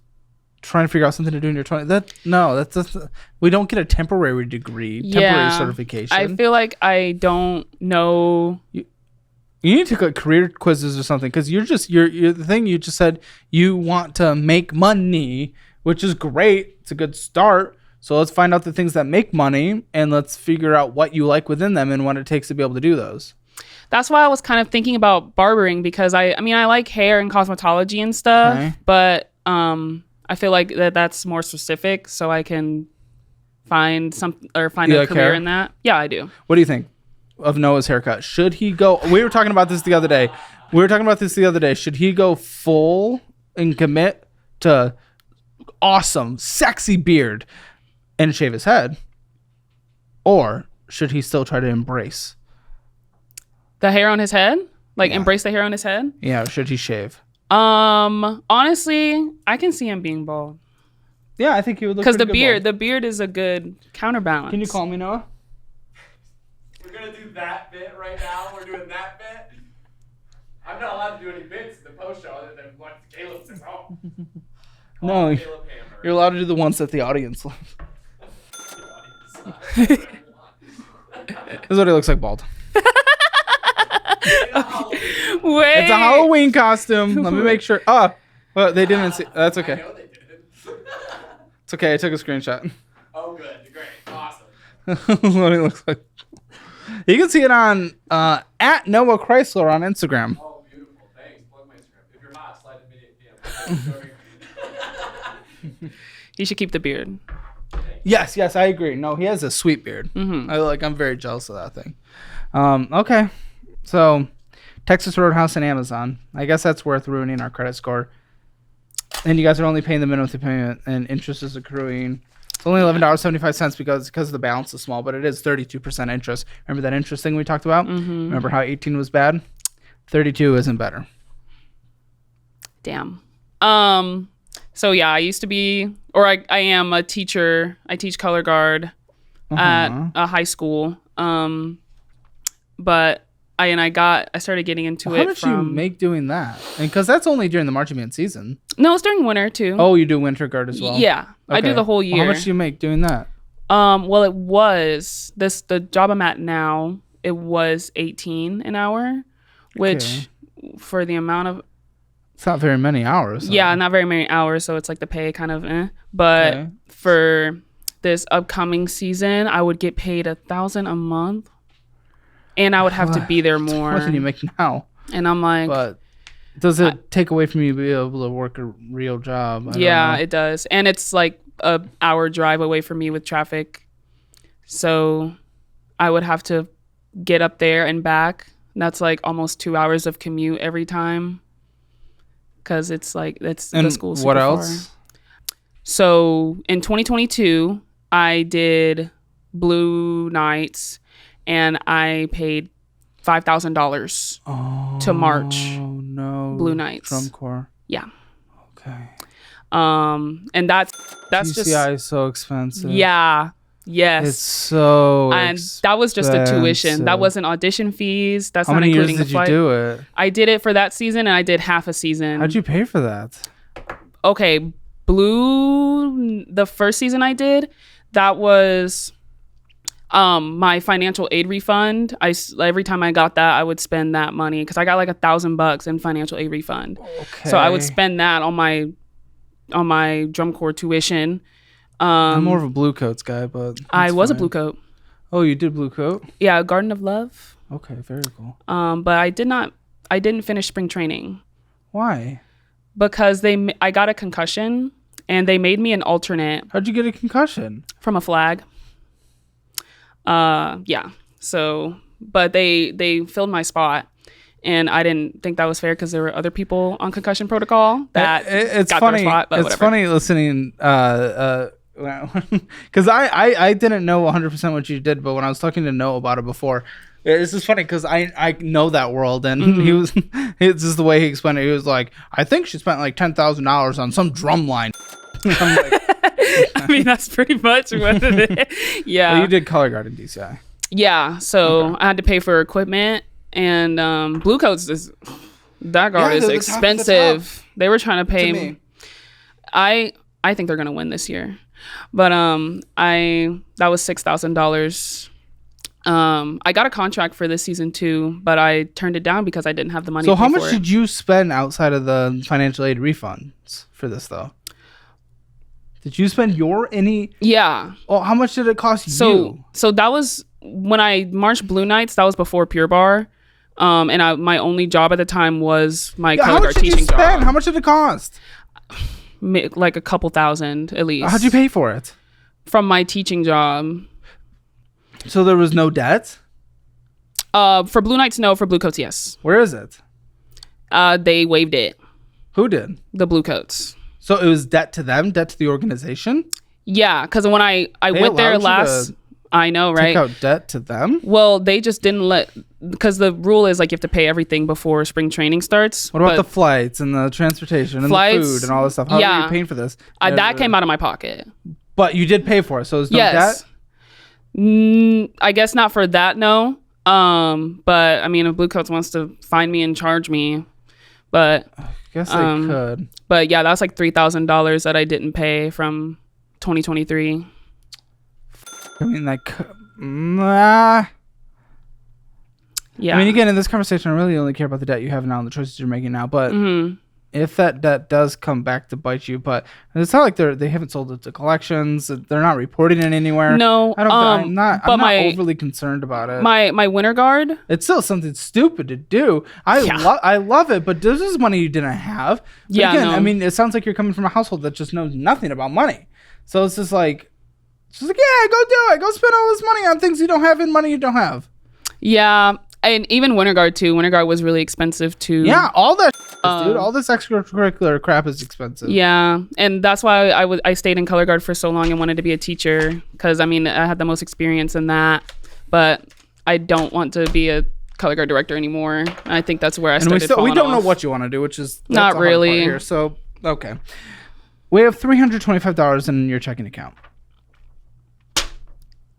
trying to figure out something to do in your 20s. We don't get a temporary degree, temporary certification. I feel like I don't know. You need to take career quizzes or something, because you're the thing you just said, you want to make money, which is great. It's a good start. So let's find out the things that make money, and let's figure out what you like within them and what it takes to be able to do those. That's why I was kind of thinking about barbering, because I like hair and cosmetology and stuff, but I feel like that's more specific, so I can find a career in that. Yeah, I do. What do you think of Noah's haircut? Should he go... We were talking about this the other day. Should he go full and commit to awesome, sexy beard and shave his head? Or should he still try to embrace the hair on his head? Embrace the hair on his head? Yeah, or should he shave? Honestly, I can see him being bald. Yeah, I think he would look because good the beard is a good counterbalance. Can you call me, Noah? We're gonna do that bit right now. We're doing that bit. I'm not allowed to do any bits in the post show other than what Caleb says. Oh. No, you're allowed to do the ones that the audience loves. This is what he looks like bald. Wait. It's a Halloween costume. Let me make sure. Oh, well, they didn't see. That's okay. I know they did. It's okay. I took a screenshot. Oh, good. Great. Awesome. That's what he looks like. You can see it on at Noah Chrysler on Instagram. Oh, beautiful. Thanks. Plug my Instagram. If you're hot, slide the video. You should keep the beard. Yes, I agree. No, he has a sweet beard. Mm-hmm. I'm very jealous of that thing. Okay, so Texas Roadhouse and Amazon. I guess that's worth ruining our credit score. And you guys are only paying the minimum payment, and interest is accruing. It's only $11.75 because the balance is small, but it is 32% interest. Remember that interest thing we talked about? Mm-hmm. Remember how 18 was bad? 32 isn't better. Damn. So yeah, I used to be, or I am a teacher. I teach color guard at a high school. But I started getting into it. How did you make doing that? And because that's only during the marching band season. No, it's during winter too. Oh, you do winter guard as well? Yeah, okay. I do the whole year. Well, how much do you make doing that? Well, it was the job I'm at now it was 18 an hour, which for the amount of, it's not very many hours. Yeah, not very many hours. So it's like the pay kind of, but for this upcoming season, I would get paid $1,000 a month, and I would have to be there more. What can you make now? And I'm like, but does it take away from you being able to work a real job? Yeah, it does. And it's like an hour drive away from me with traffic. So I would have to get up there and back. That's like almost 2 hours of commute every time. Because it's like, the school's super what else? far. So in 2022, I did Blue Nights, and I paid $5,000 to March. Oh no! Blue Nights. Drum corps. Yeah. Okay. And that's just TCI is so expensive. Yeah. Yes. It's so and that was just a tuition. That wasn't audition fees. That's not including the flight. How many years did you do it? I did it for that season, and I did half a season. How'd you pay for that? Okay, Blue, the first season I did, that was my financial aid refund. Every time I got that, I would spend that money because I got like $1,000 in financial aid refund. Okay. So I would spend that on my drum corps tuition. I'm more of a Blue Coats guy, but I was fine. A Blue Coat. Oh, you did Blue Coat? Yeah, Garden of Love. Okay, very cool. But I didn't finish spring training. Why? Because I got a concussion, and they made me an alternate. How'd you get a concussion? From a flag. Yeah. So, but they filled my spot, and I didn't think that was fair because there were other people on concussion protocol that it's got funny. their spot. But it's whatever. Funny listening. Because I didn't know 100% what you did, but when I was talking to Noah about it before, it's just funny because I know that world, and it's just the way he explained it. He was like, I think she spent like $10,000 on some drum line. I'm like, I mean, that's pretty much what it is. Yeah. Well, you did color guard in DCI. Yeah. So I had to pay for equipment, and Blue Coats that guard is expensive. They were trying to pay me. I think they're gonna win this year. But that was $6,000. I got a contract for this season too, but I turned it down because I didn't have the money. So how much did you spend outside of the financial aid refunds for this though? Did you spend any? Yeah. Oh, how much did it cost you? So that was when I marched Blue Nights. That was before Pure Bar, and my only job at the time was my color guard teaching job. How much did it cost? Like a couple thousand at least. How'd you pay for it? From my teaching job. So there was no debt? For Blue Nights, no. For Blue Coats, yes. Where is it? They waived it. Who did? The Blue Coats. So it was debt to them, debt to the organization? Yeah, because when I went there last... I know, right? Take out debt to them? Well, they just didn't because the rule is like you have to pay everything before spring training starts. What about the flights and the transportation and the food and all this stuff? How are you paying for this? That came out of my pocket. But you did pay for it, so there's no debt? I guess not for that, no. But I mean, if Blue Coats wants to find me and charge me, but I guess they could. But yeah, that's like $3,000 that I didn't pay from 2023. I mean, like, yeah. I mean, again, in this conversation, I really only care about the debt you have now and the choices you're making now. But if that debt does come back to bite you, but it's not like they haven't sold it to collections. They're not reporting it anywhere. No, I'm not overly concerned about it. My winter guard. It's still something stupid to do. I love it, but this is money you didn't have. But again, I mean, it sounds like you're coming from a household that just knows nothing about money. So it's just like. She's like, yeah, go do it. Go spend all this money on things you don't have and money you don't have. Yeah. And even Winter Guard, too. Winter Guard was really expensive, too. Yeah, all that dude. All this extracurricular crap is expensive. Yeah. And that's why I stayed in Color Guard for so long and wanted to be a teacher. Because, I mean, I had the most experience in that. But I don't want to be a Color Guard director anymore. I think that's where I started falling we don't know off. what you want to do, which is not really. Here. So, okay. We have $325 in your checking account.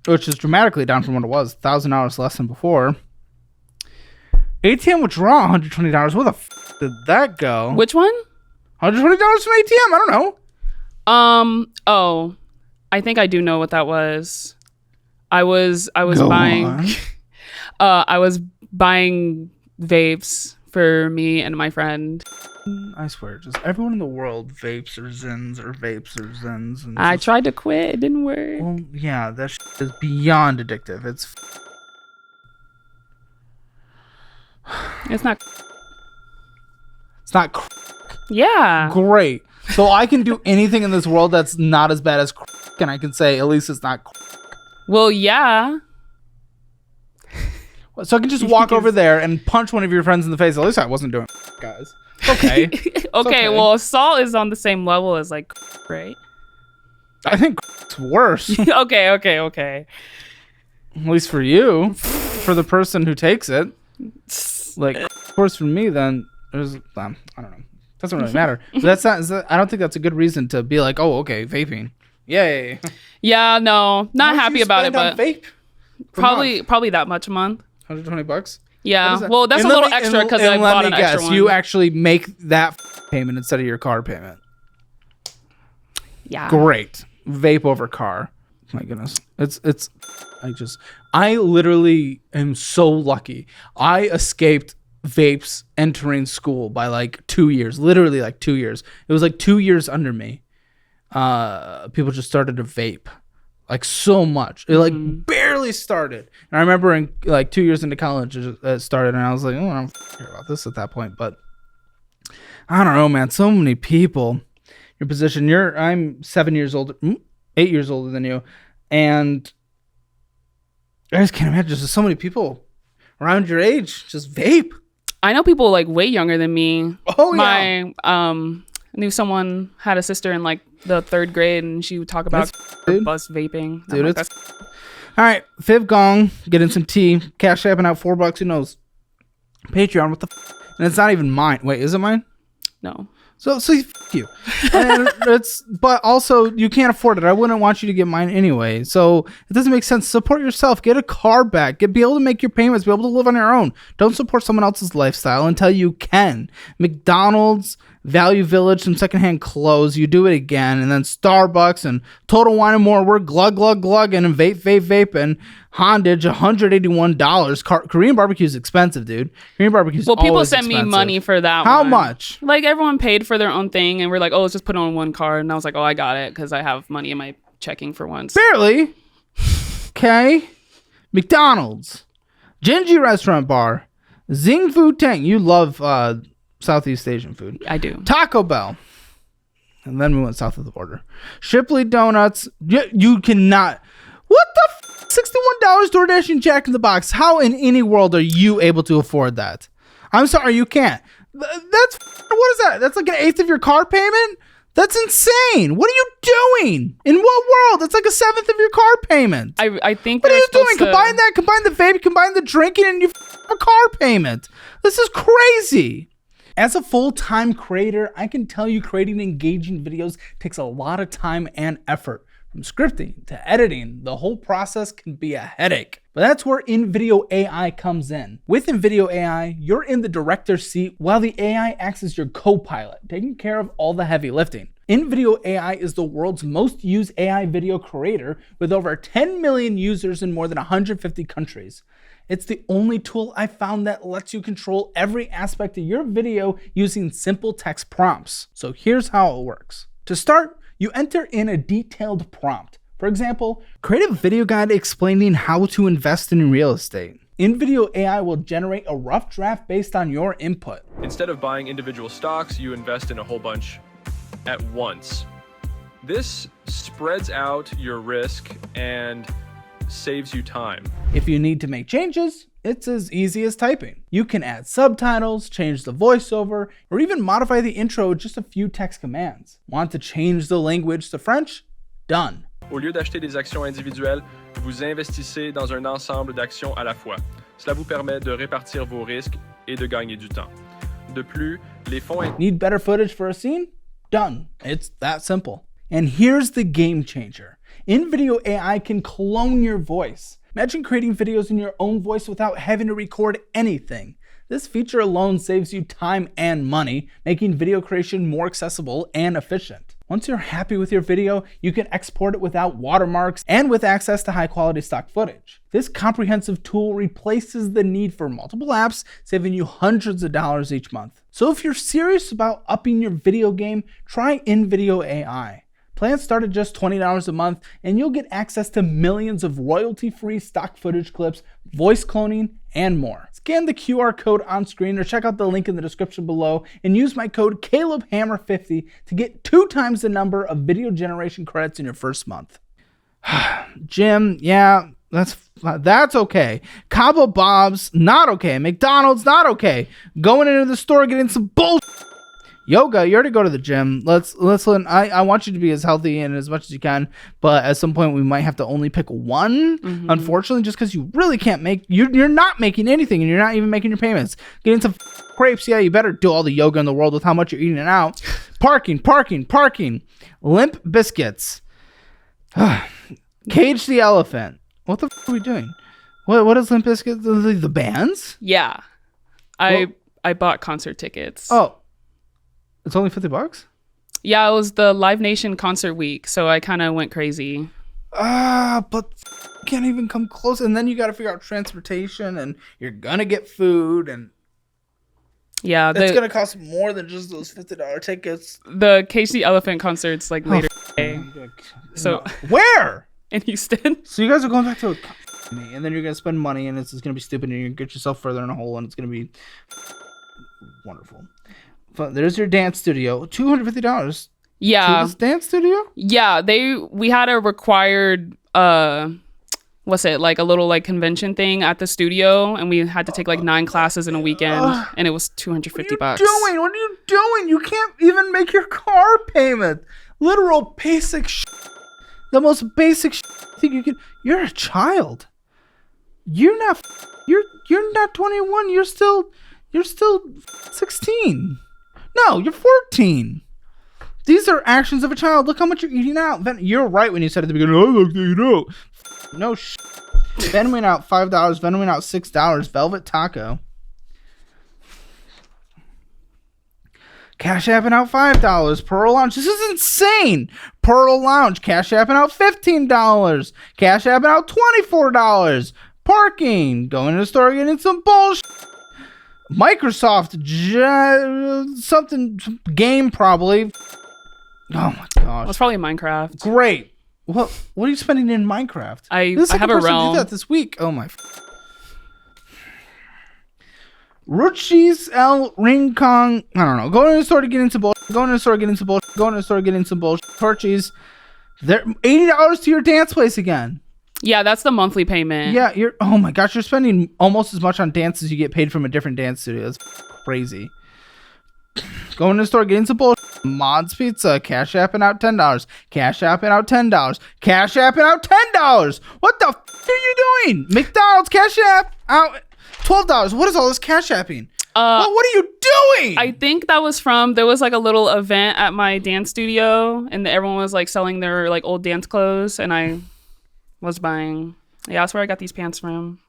Which is dramatically down from what it was, $1,000 less than before. ATM withdrawal, $120. Where the did that go? Which one? $120 from ATM. I don't know. Oh, I think I do know what that was. I was buying. I was buying vapes for me and my friend. I swear, just everyone in the world vapes or zins or vapes or zins. And I tried to quit. It didn't work. Well, yeah, that is beyond addictive. It's not. It's not Yeah. Great. So I can do anything in this world that's not as bad as and I can say at least it's not Well, yeah. So I can just walk over there and punch one of your friends in the face. At least I wasn't doing guys. Okay. Okay, well, assault is on the same level as like, right? I think it's worse. Okay. At least for you. For the person who takes it. Like, worse for me, then there's, I don't know. Doesn't really matter. But that's not, I don't think that's a good reason to be like, oh, okay, vaping. Yay. Yeah, no. Not happy about it, but vape probably that much a month. $120? Yeah. Well, that's a little extra because I bought an extra one. You actually make that payment instead of your car payment. Yeah. Great. Vape over car. My goodness. I literally am so lucky. I escaped vapes entering school by like 2 years. Literally like 2 years. It was like 2 years under me. People just started to vape. Like so much. It like barely started. And I remember in like 2 years into college it started and I was like, oh, I don't care about this at that point. But I don't know, man. So many people. Your position, I'm 8 years older than you. And I just can't imagine just so many people around your age just vape. I know people like way younger than me. Oh yeah. Knew someone had a sister in like the 3rd grade and she would talk about bus vaping. Dude, like, it's all right. Fiv Gong, getting some tea, cash apping out $4. Who knows? Patreon, what the and it's not even mine. Wait, is it mine? No. So you. And but also you can't afford it. I wouldn't want you to get mine anyway. So it doesn't make sense. Support yourself. Get a car back. Be able to make your payments. Be able to live on your own. Don't support someone else's lifestyle until you can. McDonald's, Value Village, some secondhand clothes. You do it again, and then Starbucks and Total Wine and More. We're glug and vape and Hondage, $181. Korean barbecue is expensive, dude. Korean barbecue is people always send expensive. me money for that. How one. much? Like everyone paid for their own thing, and we're like, oh, let's just put it on one card. And I was like, oh, I got it because I have money in my checking for once. Barely. Okay. McDonald's, Genji Restaurant Bar, Zing Food Tank. You love Southeast Asian food. I do. Taco Bell. And then we went south of the border. Shipley Donuts. You cannot. What the $61 DoorDash and Jack in the Box. How in any world are you able to afford that? I'm sorry, you can't. What is that? That's like an eighth of your car payment? That's insane. What are you doing? In what world? That's like a seventh of your car payment. I think. What are you doing? Combine the vape, combine the drinking, and you a car payment. This is crazy. As a full-time creator, I can tell you creating engaging videos takes a lot of time and effort. From scripting to editing, the whole process can be a headache. But that's where InVideo AI comes in. With InVideo AI, you're in the director's seat while the AI acts as your co-pilot, taking care of all the heavy lifting. InVideo AI is the world's most used AI video creator with over 10 million users in more than 150 countries. It's the only tool I found that lets you control every aspect of your video using simple text prompts. So here's how it works. To start, you enter in a detailed prompt. For example, create a video guide explaining how to invest in real estate. InVideo AI will generate a rough draft based on your input. Instead of buying individual stocks, you invest in a whole bunch at once. This spreads out your risk and saves you time. If you need to make changes, it's as easy as typing. You can add subtitles, change the voiceover, or even modify the intro with just a few text commands. Want to change the language to French? Done. Au lieu d'acheter des actions individuelles, vous investissez dans un ensemble d'actions à la fois. Cela vous permet de répartir vos risques et de gagner du temps. De plus, les fonds... Need better footage for a scene? Done. It's that simple. And here's the game changer. InVideo AI can clone your voice. Imagine creating videos in your own voice without having to record anything. This feature alone saves you time and money, making video creation more accessible and efficient. Once you're happy with your video, you can export it without watermarks and with access to high-quality stock footage. This comprehensive tool replaces the need for multiple apps, saving you hundreds of dollars each month. So if you're serious about upping your video game, try InVideo AI. Plans start at just $20 a month, and you'll get access to millions of royalty-free stock footage clips, voice cloning, and more. Scan the QR code on screen or check out the link in the description below and use my code CalebHammer50 to get 2 times the number of video generation credits in your first month. Jim, yeah, that's okay. Cabo Bob's not okay. McDonald's not okay. Going into the store getting some bullshit. Yoga, you already go to the gym. I want you to be as healthy and as much as you can, but at some point we might have to only pick one, unfortunately, just because you really can't you're not making anything and you're not even making your payments. Getting some crepes, yeah, you better do all the yoga in the world with how much you're eating it out. Parking. Limp Biscuits. Cage the Elephant. What the are we doing? What is Limp Biscuits? The bands? Yeah. I bought concert tickets. Oh. It's only $50? Yeah, it was the Live Nation concert week, so I kind of went crazy. But can't even come close. And then you got to figure out transportation, and you're going to get food, and yeah, it's going to cost more than just those $50 tickets. The KC Elephant concert's like later today. So where? In Houston. So you guys are going back to me, and then you're going to spend money, and it's just going to be stupid, and you're going to get yourself further in a hole, and it's going to be wonderful. There's your dance studio. $250. Yeah. To this dance studio? Yeah, we had a required what's it, like a little like convention thing at the studio, and we had to take like 9 classes in a weekend, and it was $250. What are you doing? You can't even make your car payment. Literal basic the most basic thing you can. You're a child. You're not 21. You're still 16. No, you're 14. These are actions of a child. Look how much you're eating out. You're right when you said at the beginning, I like to eat out. No Venmoing out $5, Venmoing out $6. Velvet Taco. Cash apping out $5. Pearl Lounge. This is insane. Pearl Lounge. Cash apping out $15. Cash apping out $24. Parking. Going to the store getting some bullshit. Microsoft something game probably. Oh my gosh. It's probably Minecraft. Great. What are you spending in Minecraft? I have a realm. Did that this week. Oh my. Ruchis El Rincon. I don't know. Go to the store to get into bullshit. Go to the store to get into bullshit. Go to the store to get into bullshit. Torchies. They're $80 to your dance place again. Yeah, that's the monthly payment. Yeah, oh my gosh, you're spending almost as much on dance as you get paid from a different dance studio. That's crazy. Going to the store, getting some bullshit. Mod's Pizza, cash apping out $10. Cash apping out $10. Cash apping out $10. What the are you doing? McDonald's, cash app out $12. What is all this cash apping? What are you doing? I think that was there was like a little event at my dance studio, and everyone was like selling their like old dance clothes, and I was buying. Yeah, that's where I got these pants from.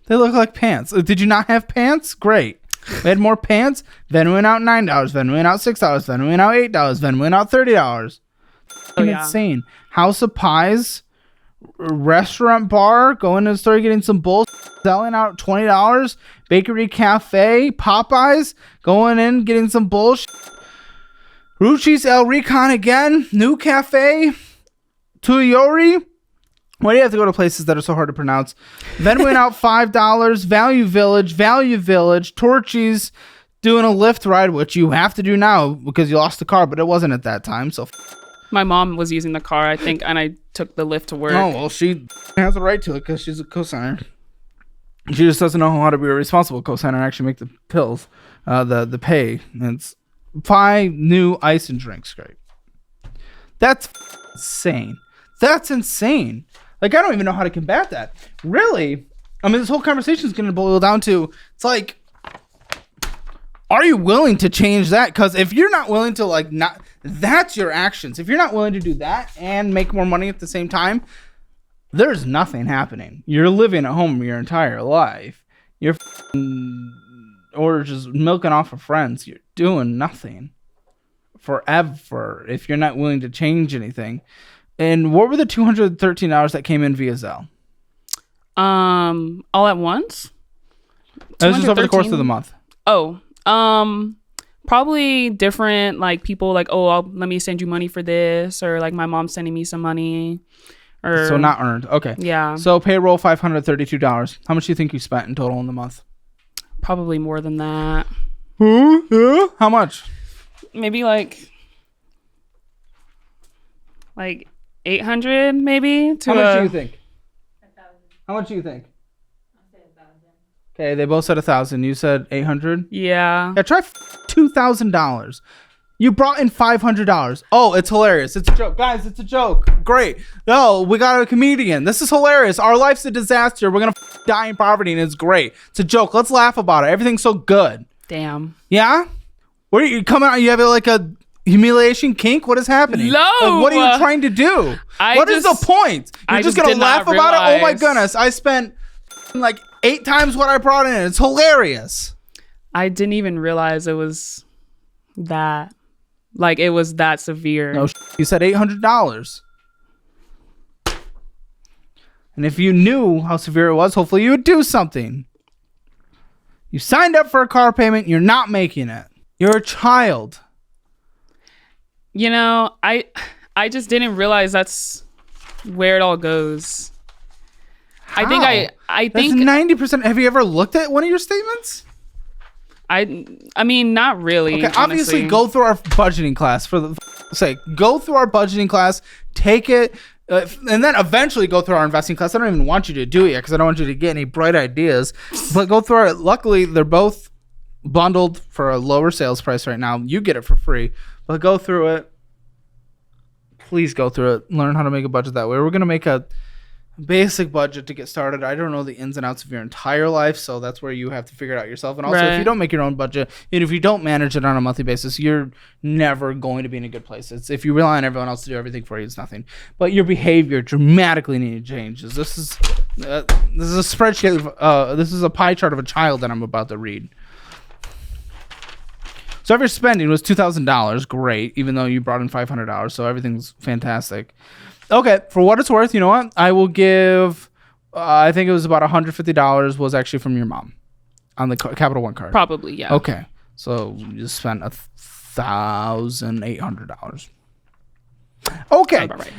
They look like pants. Did you not have pants? Great. We had more pants. Venmoing out $9. Venmoing out $6. Venmoing out $8. Venmoing out $30. Oh, yeah. Insane. House of Pies. Restaurant bar. Going to the store getting some bullshit. Selling out $20. Bakery Cafe. Popeyes. Going in getting some bullshit. Ruchis El Recon again. New Cafe. Tuyori. Why do you have to go to places that are so hard to pronounce? Venmoing out $5. Value Village. Torchies doing a Lyft ride, which you have to do now because you lost the car, but it wasn't at that time. So my mom was using the car, I think, and I took the Lyft to work. Oh, well, she has a right to it because she's a cosigner. She just doesn't know how to be a responsible cosigner and actually make the pills, the pay. And it's 5 new ice and drinks. Great. That's insane. That's insane. Like, I don't even know how to combat that. Really? I mean, this whole conversation is going to boil down to, it's like, are you willing to change that? Because if you're not willing to, like, not, that's your actions. If you're not willing to do that and make more money at the same time, there's nothing happening. You're living at home your entire life. You're or just milking off of friends. You're doing nothing. forever if you're not willing to change anything. And what were the $213 that came in via Zelle? All at once? That was just over the course of the month. Oh, probably different, like people like, oh, let me send you money for this, or like my mom sending me some money. Or so not earned. Okay. Yeah. So payroll $532. How much do you think you spent in total in the month? Probably more than that. How much? Maybe like 800 maybe. How much do you think? 1,000. How much do you think? I'll say 1,000. Okay, they both said 1,000. You said 800. Yeah. Yeah, try $2,000. You brought in $500. Oh, it's hilarious. It's a joke. Guys, it's a joke. Great. Oh, we got a comedian. This is hilarious. Our life's a disaster. We're going to die in poverty, and it's great. It's a joke. Let's laugh about it. Everything's so good. Damn. Yeah? What are you coming out? You have like a humiliation kink? What is happening? No. Like, what are you trying to do? What is the point? You're just going to laugh about it? Oh, my goodness. I spent like 8 times what I brought in. It's hilarious. I didn't even realize it was that. Like, it was that severe. No, you said $800. And if you knew how severe it was, hopefully you would do something. You signed up for a car payment. You're not making it. You're a child. You know, I just didn't realize that's where it all goes. How? I think That's 90%. Have you ever looked at one of your statements? I mean, not really. Okay, honestly. obviously go through our budgeting class for the sake. Go through our budgeting class, take it, and then eventually go through our investing class. I don't even want you to do it yet because I don't want you to get any bright ideas. But go through our. Luckily, they're both bundled for a lower sales price right now. You get it for free. But go through it. Please go through it. Learn how to make a budget that way. We're gonna make a basic budget to get started. I don't know the ins and outs of your entire life, so that's where you have to figure it out yourself. And also, if you don't make your own budget, and if you don't manage it on a monthly basis, you're never going to be in a good place. It's if you rely on everyone else to do everything for you, it's nothing. But your behavior dramatically needs to change. This is a spreadsheet. This is a pie chart of a child that I'm about to read. So if your spending was $2,000, great, even though you brought in $500, so everything's fantastic. Okay, for what it's worth, you know what? I will give, I think it was about $150 was actually from your mom on the Capital One card. Probably, yeah. Okay, so you spent $1,800. Okay. About right.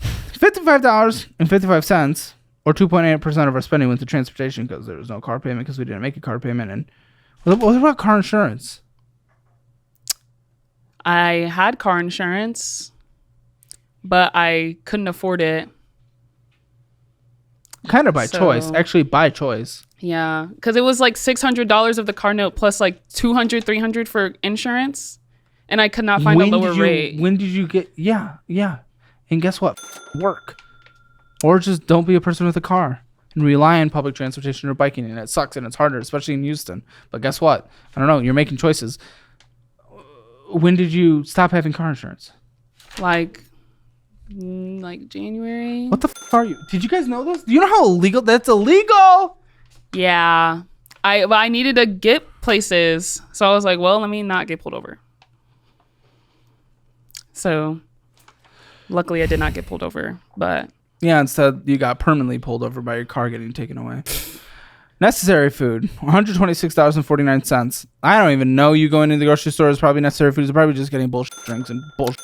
$55.55 or 2.8% of our spending went to transportation because there was no car payment because we didn't make a car payment. And what about car insurance? I had car insurance, but I couldn't afford it. Kind of by choice. Actually, by choice. Yeah, because it was like $600 of the car note plus like $200, $300 for insurance, and I could not find a lower rate. When did you get? Yeah. And guess what? Work, or just don't be a person with a car and rely on public transportation or biking. And it sucks and it's harder, especially in Houston. But guess what? I don't know. You're making choices. When did you stop having car insurance? Like January. What the are you? Did you guys know this? Do you know how illegal that's illegal? Yeah, I needed to get places, so I was like, well, let me not get pulled over. So, luckily, I did not get pulled over, but yeah, instead you got permanently pulled over by your car getting taken away. Necessary food, $126.49. I don't even know you going into the grocery store is probably necessary food. It's probably just getting bullshit drinks and bullshit.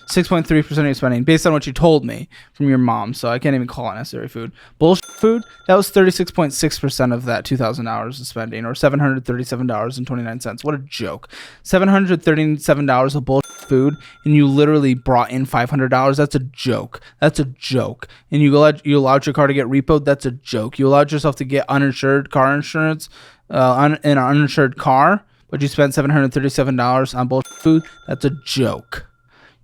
6.3% of your spending based on what you told me from your mom. So I can't even call it necessary food. Bullshit food, that was 36.6% of that $2,000 of spending or $737.29. What a joke. $737 of bullshit food and you literally brought in $500. That's a joke. That's a joke. And you allowed your car to get repoed. That's a joke. You allowed yourself to get uninsured car insurance in an uninsured car, but you spent $737 on bullshit food. That's a joke.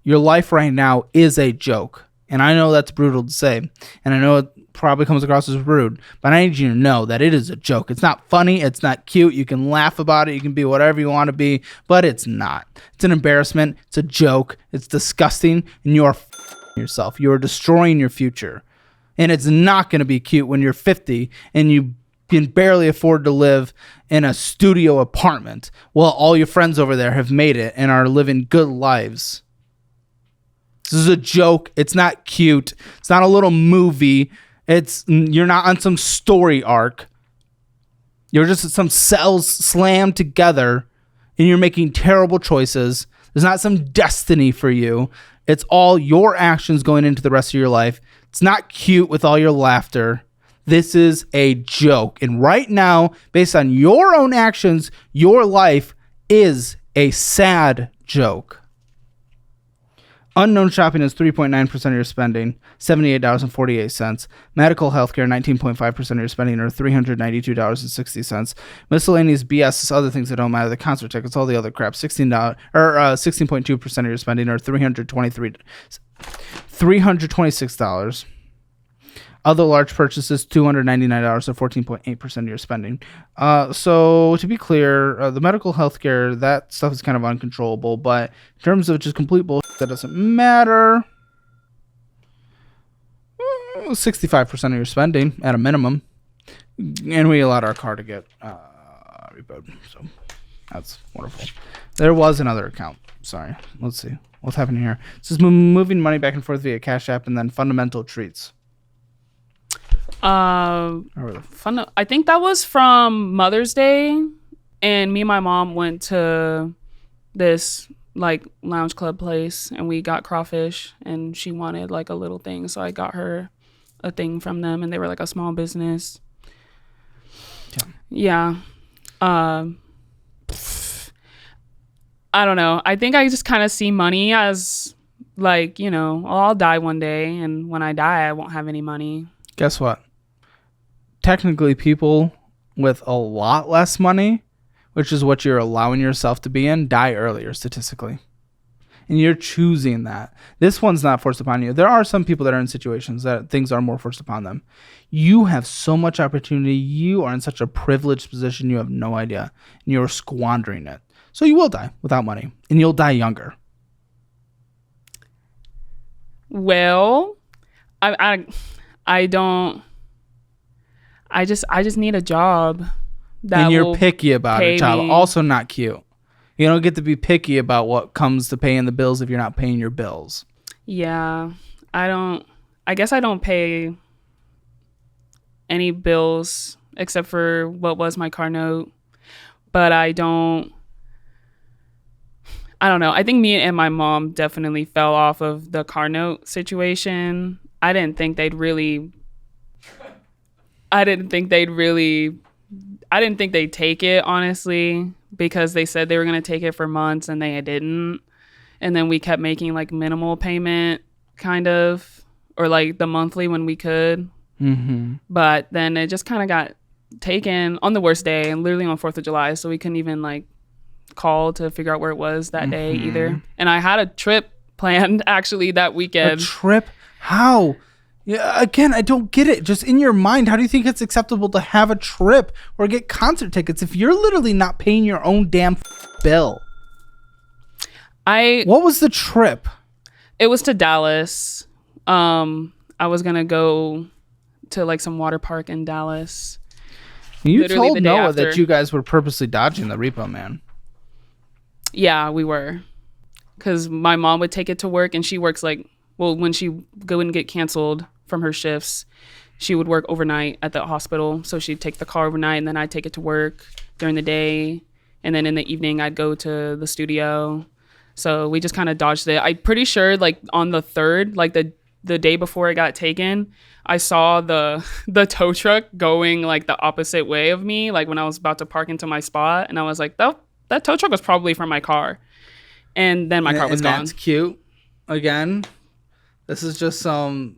Your life right now is a joke. And I know that's brutal to say. And I know it probably comes across as rude. But I need you to know that it is a joke. It's not funny. It's not cute. You can laugh about it. You can be whatever you want to be. But it's not. It's an embarrassment. It's a joke. It's disgusting. And you are yourself. You are destroying your future. And it's not going to be cute when you're 50 and you can barely afford to live in a studio apartment while all your friends over there have made it and are living good lives. This is a joke. It's not cute. It's not a little movie. You're not on some story arc. You're just some cells slammed together and you're making terrible choices. There's not some destiny for you. It's all your actions going into the rest of your life. It's not cute with all your laughter. This is a joke. And right now, based on your own actions, your life is a sad joke. Unknown shopping is 3.9% of your spending, $78.48. Medical healthcare, 19.5% of your spending, or $392.60. Miscellaneous BS is other things that don't matter. The concert tickets, all the other crap, $16.2% of your spending, or $326. Other large purchases, $299, or 14.8% of your spending. So to be clear, the medical healthcare, that stuff is kind of uncontrollable. But in terms of just complete bullshit, that doesn't matter. 65% of your spending at a minimum. And we allowed our car to get repoed. So that's wonderful. There was another account. Sorry. Let's see. What's happening here? This is moving money back and forth via Cash App and then fundamental treats. I think that was from Mother's Day, and me and my mom went to this like lounge club place and we got crawfish, and she wanted like a little thing, so I got her a thing from them, and they were like a small business. Yeah. I don't know. I think I just kind of see money as like, you know, I'll die one day, and when I die I won't have any money. Guess what? Technically, people with a lot less money, which is what you're allowing yourself to be in, die earlier statistically. And you're choosing that. This one's not forced upon you. There are some people that are in situations that things are more forced upon them. You have so much opportunity. You are in such a privileged position. You have no idea. And you're squandering it. So you will die without money. And you'll die younger. Well, I just need a job that and you're will picky about pay a job. me. Also not cute. You don't get to be picky about what comes to paying the bills if you're not paying your bills. Yeah. I guess I don't pay any bills except for what was my car note. But I don't know. I think me and my mom definitely fell off of the car note situation. I didn't think they'd take it, honestly, because they said they were going to take it for months and they didn't. And then we kept making like minimal payment kind of, or like the monthly when we could. Mm-hmm. But then it just kind of got taken on the worst day, and literally on 4th of July. So we couldn't even like call to figure out where it was that day either. And I had a trip planned actually that weekend. A trip? How? Yeah, again, I don't get it. Just in your mind, how do you think it's acceptable to have a trip or get concert tickets if you're literally not paying your own damn bill? What was the trip? It was to Dallas. I was gonna go to like some water park in Dallas. You literally told the day Noah after. that you guys were purposely dodging the repo man. Yeah, we were. Because my mom would take it to work, and she works like, well, when she go and get canceled from her shifts, she would work overnight at the hospital. So she'd take the car overnight, and then I'd take it to work during the day. And then in the evening, I'd go to the studio. So we just kind of dodged it. I'm pretty sure like on the 3rd, like the day before it got taken, I saw the tow truck going like the opposite way of me, like when I was about to park into my spot. And I was like, that tow truck was probably from my car. And then my car was gone. That's cute. Again, this is just some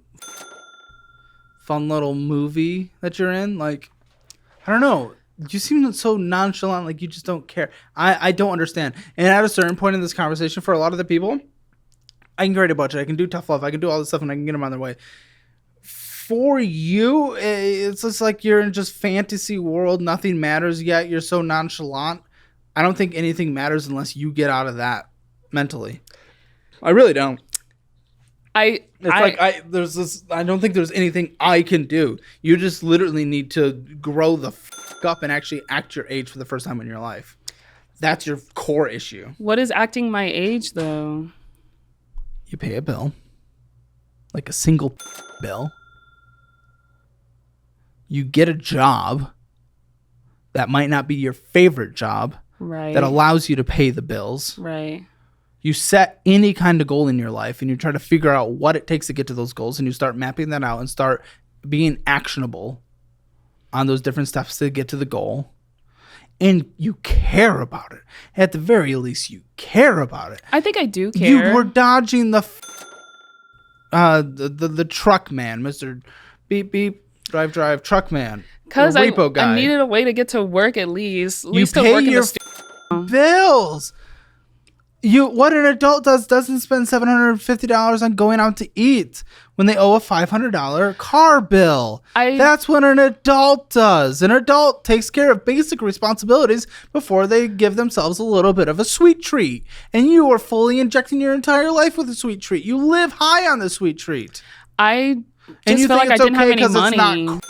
fun little movie that you're in. Like, I don't know. You seem so nonchalant, like you just don't care. I don't understand. And at a certain point in this conversation, for a lot of the people, I can create a budget. I can do tough love. I can do all this stuff, and I can get them on their way. For you, it's just like you're in just fantasy world. Nothing matters yet. You're so nonchalant. I don't think anything matters unless you get out of that mentally. I really don't. I there's this. I don't think there's anything I can do. You just literally need to grow the up and actually act your age for the first time in your life. That's your core issue. What is acting my age though? You pay a bill, like a single bill. You get a job that might not be your favorite job, Right. that allows you to pay the bills. Right. You set any kind of goal in your life and you try to figure out what it takes to get to those goals, and you start mapping that out and start being actionable on those different steps to get to the goal. And you care about it. At the very least, you care about it. I think I do care. You were dodging the truck man, Mr. Beep Beep Drive Truck Man. Because repo guy. I needed a way to get to work at least. At least you to pay work in your the bills. What an adult doesn't spend $750 on going out to eat when they owe a $500 car bill. That's what an adult does. An adult takes care of basic responsibilities before they give themselves a little bit of a sweet treat. And you are fully injecting your entire life with a sweet treat. You live high on the sweet treat. I just felt like I didn't have any money.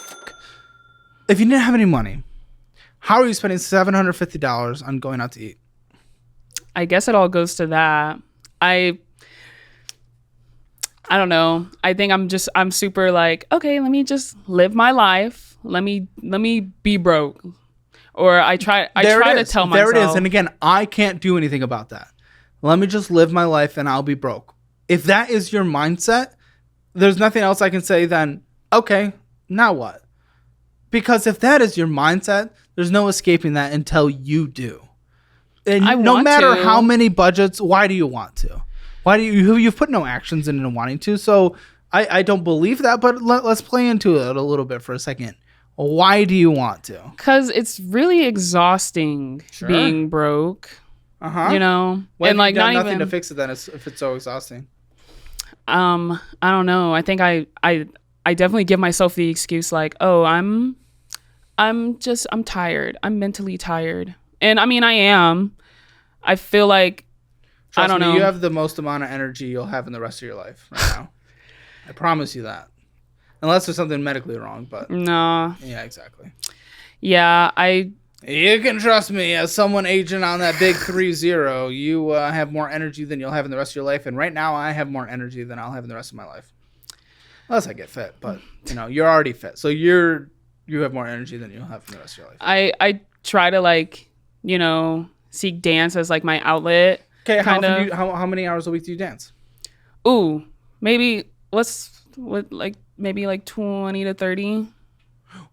If you didn't have any money, how are you spending $750 on going out to eat? I guess it all goes to that. I don't know. I think I'm super like, okay, let me just live my life. Let me be broke. Or I try to tell myself. There it is. And again, I can't do anything about that. Let me just live my life and I'll be broke. If that is your mindset, there's nothing else I can say then, okay, now what? Because if that is your mindset, there's no escaping that until you do. And no matter how many budgets, why do you want to? Why do you've put no actions into wanting to? So I don't believe that, but let's play into it a little bit for a second. Why do you want to? Because it's really exhausting being broke. You know, Why and like not nothing even to fix it then if it's so exhausting. I don't know. I think I definitely give myself the excuse like, oh, I'm tired. I'm mentally tired. And I mean, I am. I feel like, I don't know. You have the most amount of energy you'll have in the rest of your life right now. I promise you that. Unless there's something medically wrong, but. No. Yeah, exactly. Yeah, You can trust me, as someone aging on that big 3-0, you have more energy than you'll have in the rest of your life. And right now, I have more energy than I'll have in the rest of my life. Unless I get fit, but, you're already fit. So you have more energy than you'll have in the rest of your life. I try to seek dance as like my outlet. Okay, how many hours a week do you dance? Ooh, maybe maybe like 20 to 30.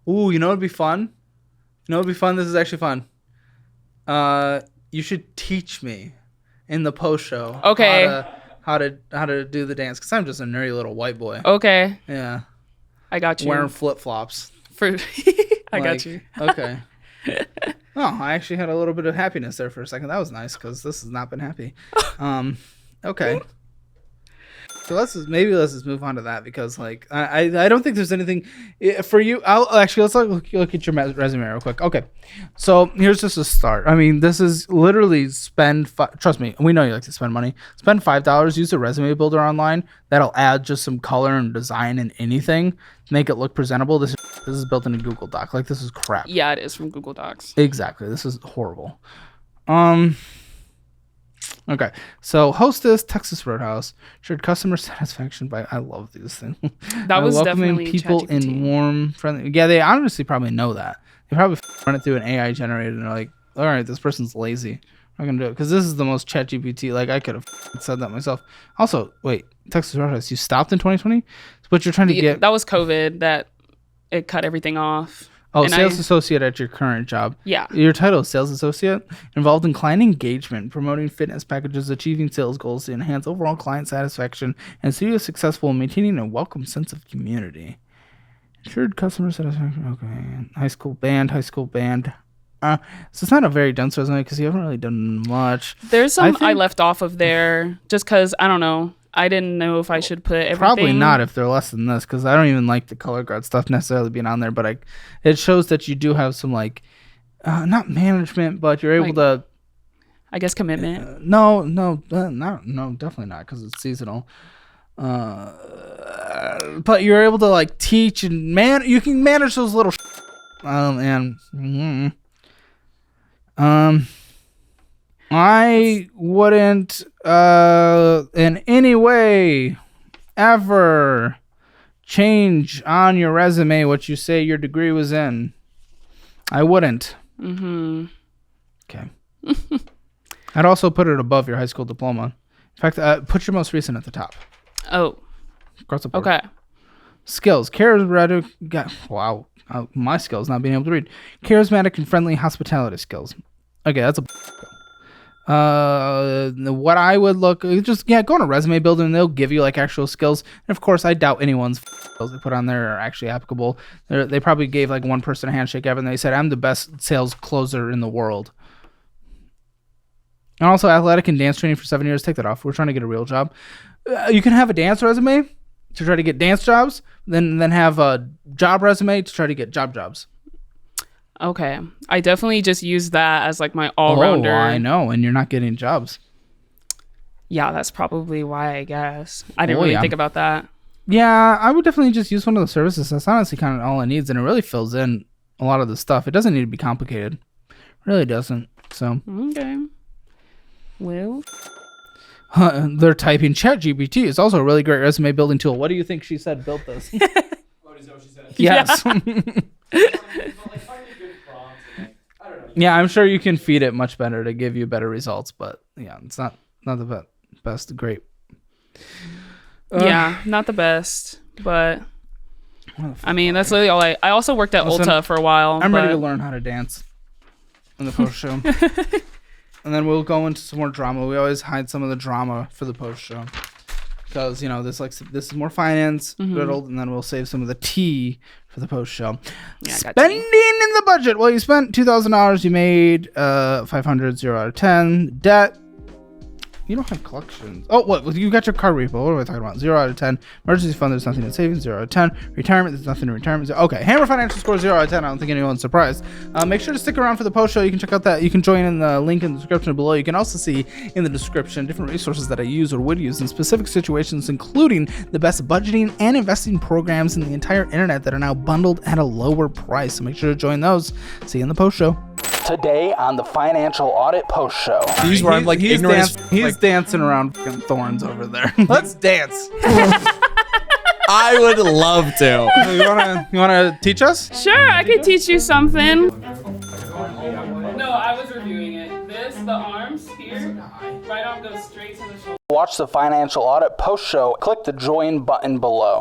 Ooh, you know what'd be fun? This is actually fun. You should teach me in the post show. Okay. How to do the dance, because I'm just a nerdy little white boy. Okay. Yeah. I got you. Wearing flip flops. I got you. Okay. Oh, I actually had a little bit of happiness there for a second. That was nice, because this has not been happy. Okay. So let's just move on to that, because I don't think there's anything for you. Let's look at your resume real quick. Okay, so here's just a start. I mean, this is literally trust me, we know you like to spend money. Spend $5. Use a resume builder online that'll add just some color and design and anything, make it look presentable. This is built in a Google Doc. This is crap. Yeah, it is from Google Docs. Exactly. This is horrible. Okay, so Hostess, Texas Roadhouse, shared customer satisfaction by, I love these things. That was welcoming definitely people ChatGPT. in warm, friendly. Yeah, they honestly probably know that. They probably run it through an AI generator and they're like, all right, this person's lazy. I'm gonna do it, because this is the most ChatGPT. I could have said that myself. Also, wait, Texas Roadhouse, you stopped in 2020, but you're trying to get. That was COVID. That it cut everything off. Oh, sales associate at your current job. Yeah. Your title is sales associate, involved in client engagement, promoting fitness packages, achieving sales goals to enhance overall client satisfaction, and so you're successful in maintaining a welcome sense of community. Ensured customer satisfaction. Okay. High school band. So it's not a very dense resume, because you haven't really done much. There's some I left off of there just because, I don't know. I didn't know if I should put everything. Probably not if they're less than this, because I don't even like the color guard stuff necessarily being on there. But it shows that you do have some not management, but you're able to. I guess commitment. No, definitely not, because it's seasonal. But you're able to like teach and you can manage those little I wouldn't in any way ever change on your resume what you say your degree was in. I wouldn't. Okay. I'd also put it above your high school diploma. In fact, put your most recent at the top. Oh. Across the board. Okay. Skills. Wow. My skills, not being able to read. Charismatic and friendly hospitality skills. Okay, that's a... what I would look... Just, go on a resume builder and they'll give you, like, actual skills. And, of course, I doubt anyone's skills they put on there are actually applicable. They probably gave, like, one person a handshake ever, and they said, I'm the best sales closer in the world. And also, athletic and dance training for 7 years. Take that off. We're trying to get a real job. You can have a dance resume to try to get dance jobs, then have a job resume to try to get jobs. Okay. I definitely just use that as like my all-rounder. Oh, I know, and you're not getting jobs. Yeah, that's probably why, I guess. I didn't really think about that. Yeah, I would definitely just use one of the services. That's honestly kind of all it needs, and it really fills in a lot of the stuff. It doesn't need to be complicated. It really doesn't. So okay. Well... they're typing ChatGPT is also a really great resume building tool. What do you think she said built this? Oh, is that what she said? Yes. Yeah, I'm sure you can feed it much better to give you better results, but yeah, it's not the best. Great. Yeah, not the best, but I mean, that's literally all I also worked at Ulta for a while. I'm ready to learn how to dance in the post show. And then we'll go into some more drama. We always hide some of the drama for the post show because this is more finance riddled, and then we'll save some of the tea for the post show. Yeah, spending in the budget. Well, you spent $2,000. You made 500. 0 out of 10. Debt. You don't have collections. Oh, what? You got your car repo. What am I talking about? 0 out of 10. Emergency fund, there's nothing in savings. 0 out of 10. Retirement, there's nothing in retirement. Okay. Hammer financial score, 0 out of 10. I don't think anyone's surprised. Make sure to stick around for the post show. You can check out that. You can join in the link in the description below. You can also see in the description different resources that I use or would use in specific situations, including the best budgeting and investing programs in the entire internet that are now bundled at a lower price. So make sure to join those. See you in the post show. Today on the Financial Audit Post Show. He's dancing around fucking thorns over there. Let's dance. I would love to. You wanna teach us? Sure, I could teach you something. No, I was reviewing it. The arms here, right arm goes straight to the shoulder. Watch the Financial Audit Post Show. Click the join button below.